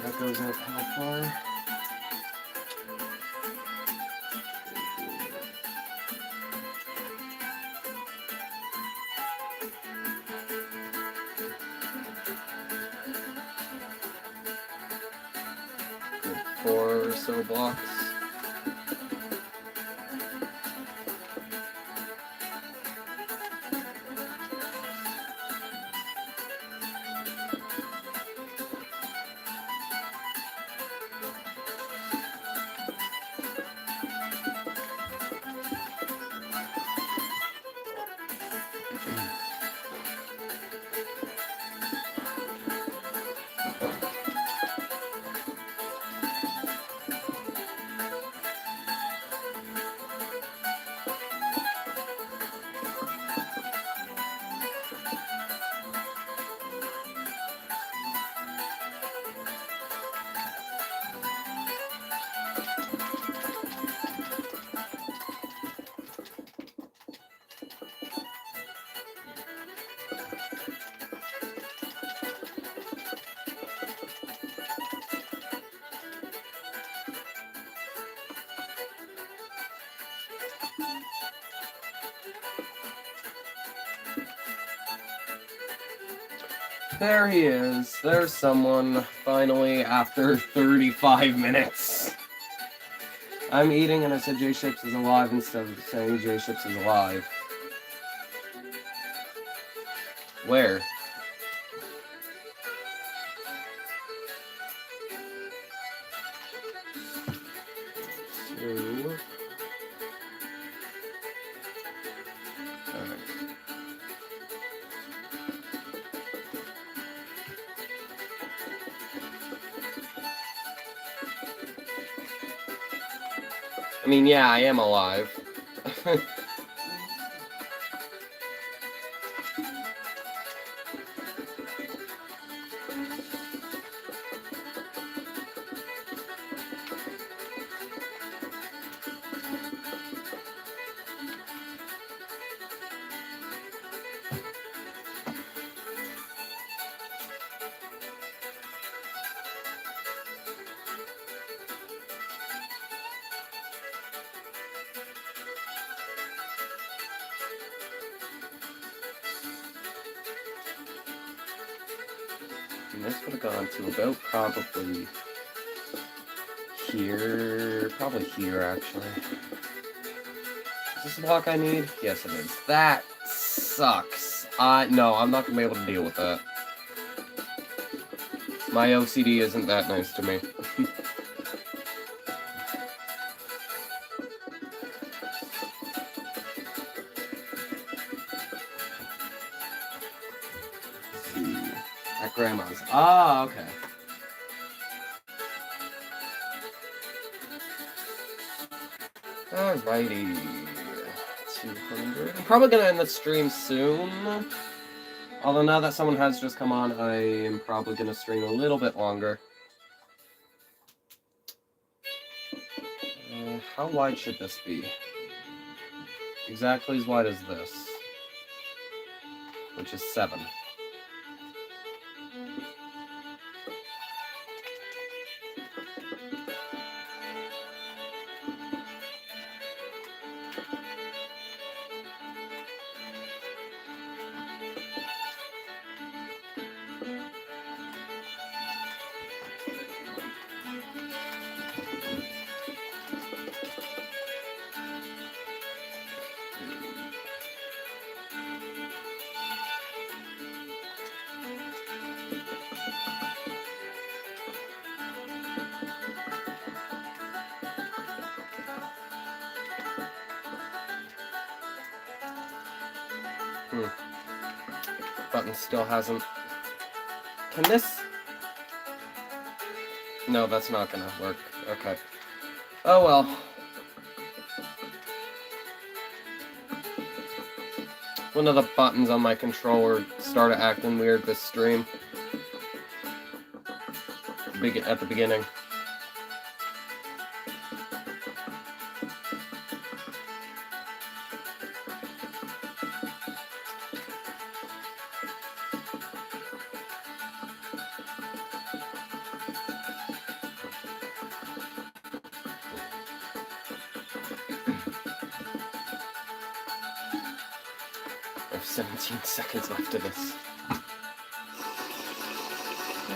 That goes up how far? Good 4 or so blocks. There he is. There's someone, finally, after 35 minutes. I'm eating and I said J-Ships is alive instead of saying J-Ships is alive. Where? Two. Alright. I mean, yeah, I am alive. And this would have gone to about probably here. Probably here, actually. Is this the block I need? Yes, it is. That sucks. No, I'm not gonna be able to deal with that. My OCD isn't that nice to me. At Grandma's. Ah, okay. Alrighty. 200. I'm probably gonna end the stream soon. Although now that someone has just come on, I am probably gonna stream a little bit longer. How wide should this be? Exactly as wide as this. Which is 7. Button still hasn't... Can this... No, that's not gonna work. Okay. Oh well. One of the buttons on my controller started acting weird this stream. At the beginning. I have 17 seconds left of this.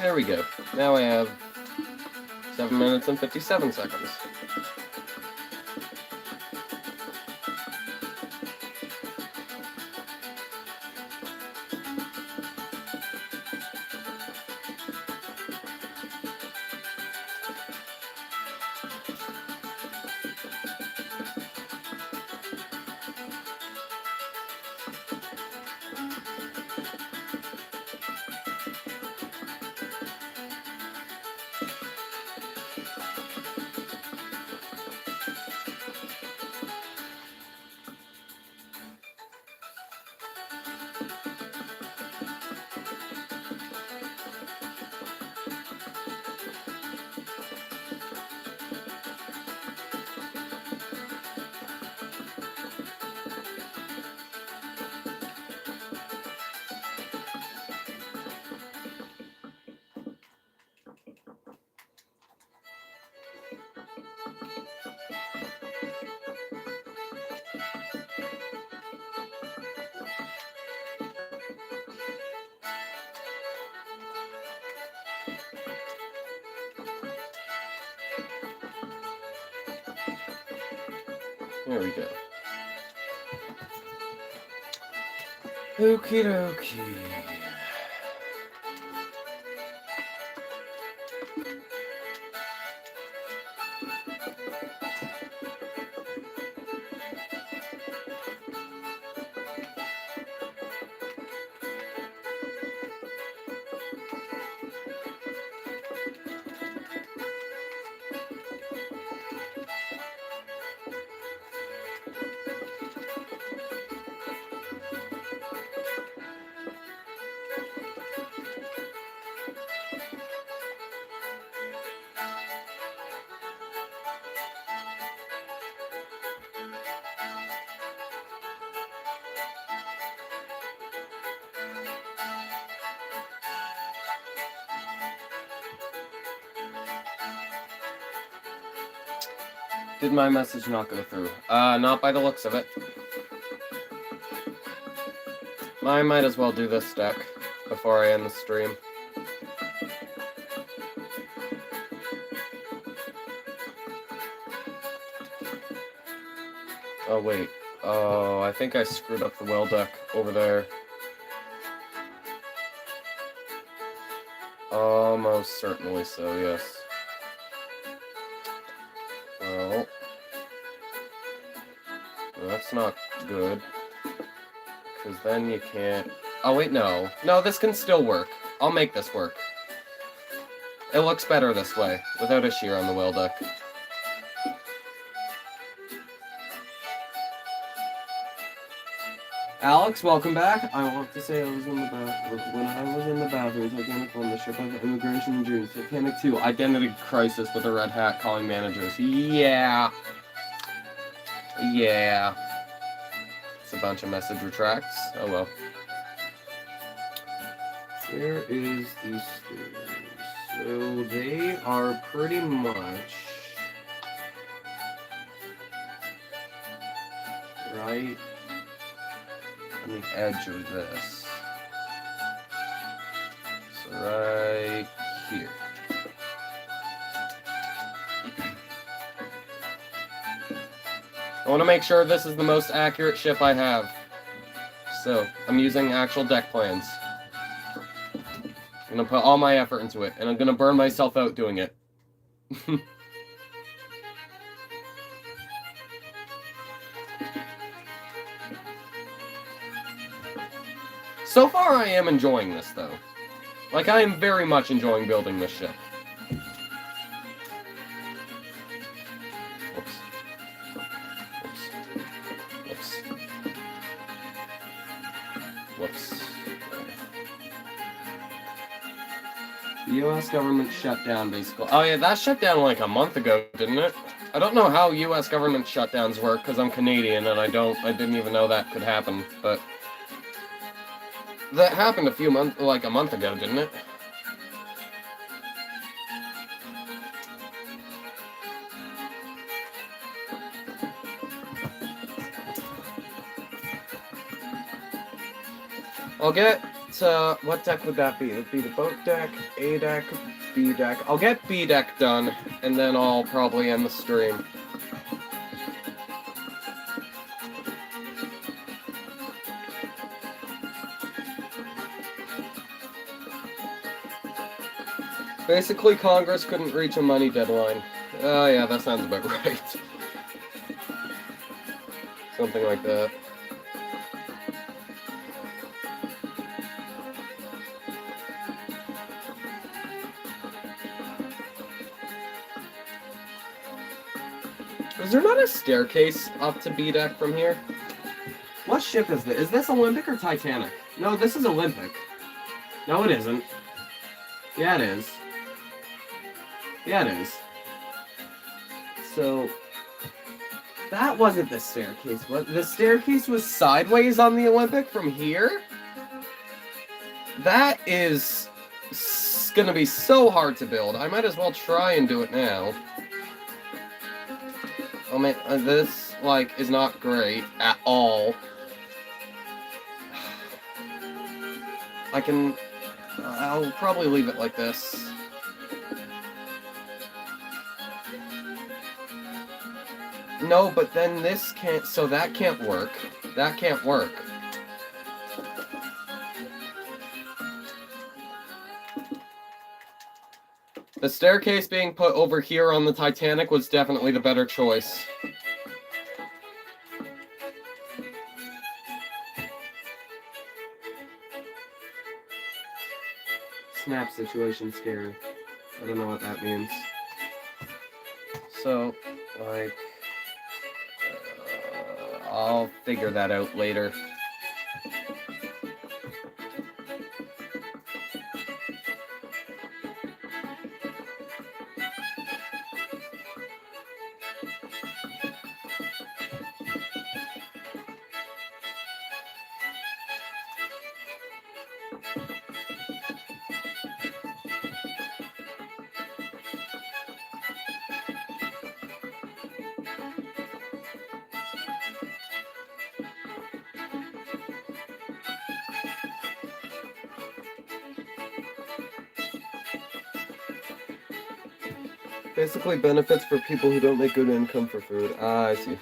There we go. Now I have 7 minutes and 57 seconds. There we go. Okie dokie. Did my message not go through? Not by the looks of it. I might as well do this deck before I end the stream. Oh, wait. Oh, I think I screwed up the well deck over there. Almost certainly so, yes. Well, that's not good. Because then you can't... Oh, wait, no. No, this can still work. I'll make this work. It looks better this way, without a shear on the well deck. Alex, welcome back. I want to say I was in the bathroom. When I was in the bathroom, Titanic on the ship of immigration in June. Titanic 2, identity crisis with a red hat calling managers. Yeah. Yeah. It's a bunch of message retracts. Oh well. Where is these stairs? So they are pretty much right on the edge of this. So right here. I want to make sure this is the most accurate ship I have. So, I'm using actual deck plans. I'm going to put all my effort into it, and I'm going to burn myself out doing it. So far, I am enjoying this, though. Like, I am very much enjoying building this ship. Whoops. Whoops. Whoops. Whoops. The U.S. government shut down, basically. Oh, yeah, that shut down like a month ago, didn't it? I don't know how U.S. government shutdowns work, because I'm Canadian, and I didn't even know that could happen, but... That happened a month ago, didn't it? I'll get, what deck would that be? It would be the boat deck, A deck, B deck. I'll get B deck done, and then I'll probably end the stream. Basically, Congress couldn't reach a money deadline. Oh, yeah, that sounds about right. Something like that. Is there not a staircase up to B deck from here? What ship is this? Is this Olympic or Titanic? No, this is Olympic. No, it isn't. Yeah, it is. Yeah, it is. So, that wasn't the staircase. What? The staircase was sideways on the Olympic from here? That is gonna be so hard to build. I might as well try and do it now. I mean, this, like, is not great at all. I'll probably leave it like this. No, but then this can't, so that can't work. That can't work. The staircase being put over here on the Titanic was definitely the better choice. Snap situation scary. I don't know what that means. So, like, I'll figure that out later. Basically benefits for people who don't make good income for food. Ah, I see.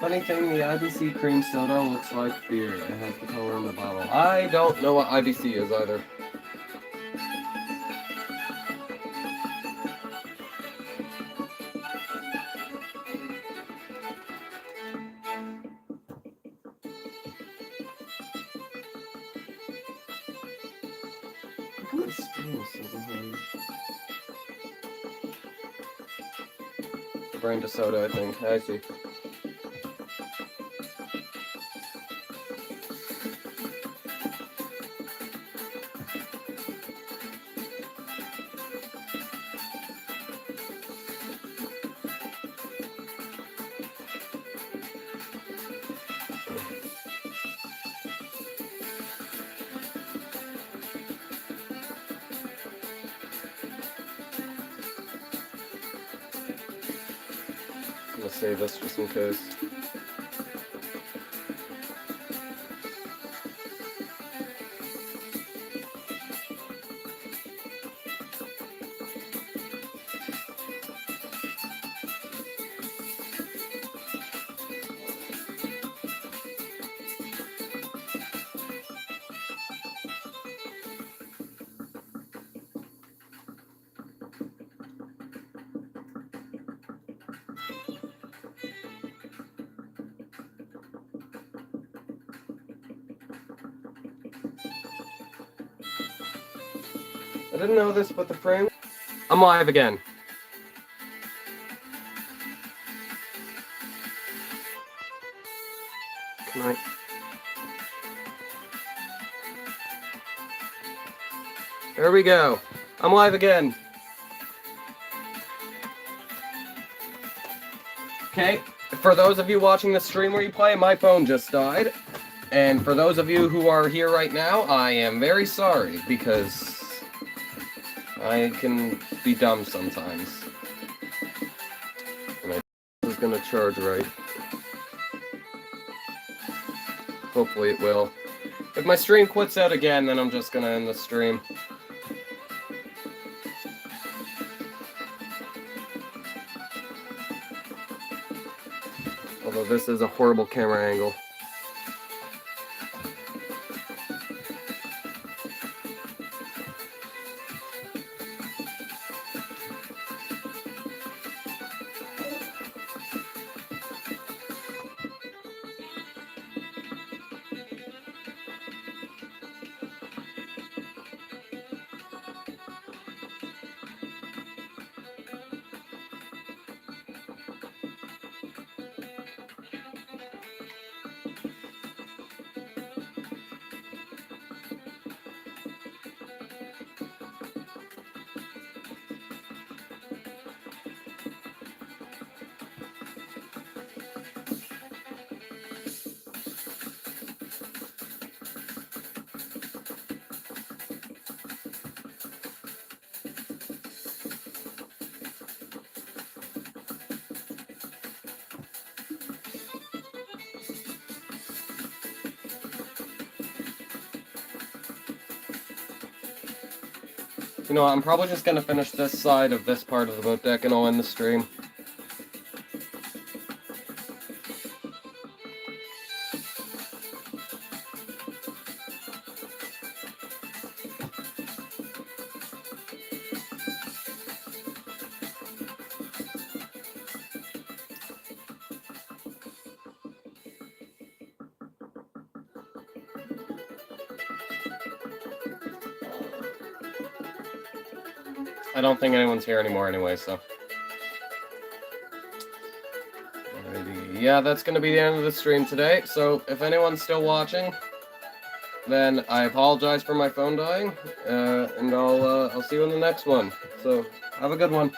Funny thing, the IBC cream soda looks like beer. It has the color in the bottle. I don't know what IBC is either. How come the screen is so behind? Brand of soda, I think. I see. I'm gonna save this just in case. I didn't know this, but the frame... I'm live again. Can I... There we go. I'm live again. Okay, for those of you watching the stream replay, my phone just died. And for those of you who are here right now, I am very sorry, because I can be dumb sometimes. And this is gonna charge right. Hopefully it will. If my stream quits out again, then I'm just gonna end the stream. Although this is a horrible camera angle. You know what, I'm probably just gonna finish this side of this part of the boat deck and I'll end the stream. I don't think anyone's here anymore anyway, so. Alrighty. Yeah, that's going to be the end of the stream today. So if anyone's still watching, then I apologize for my phone dying, and I'll see you in the next one. So have a good one.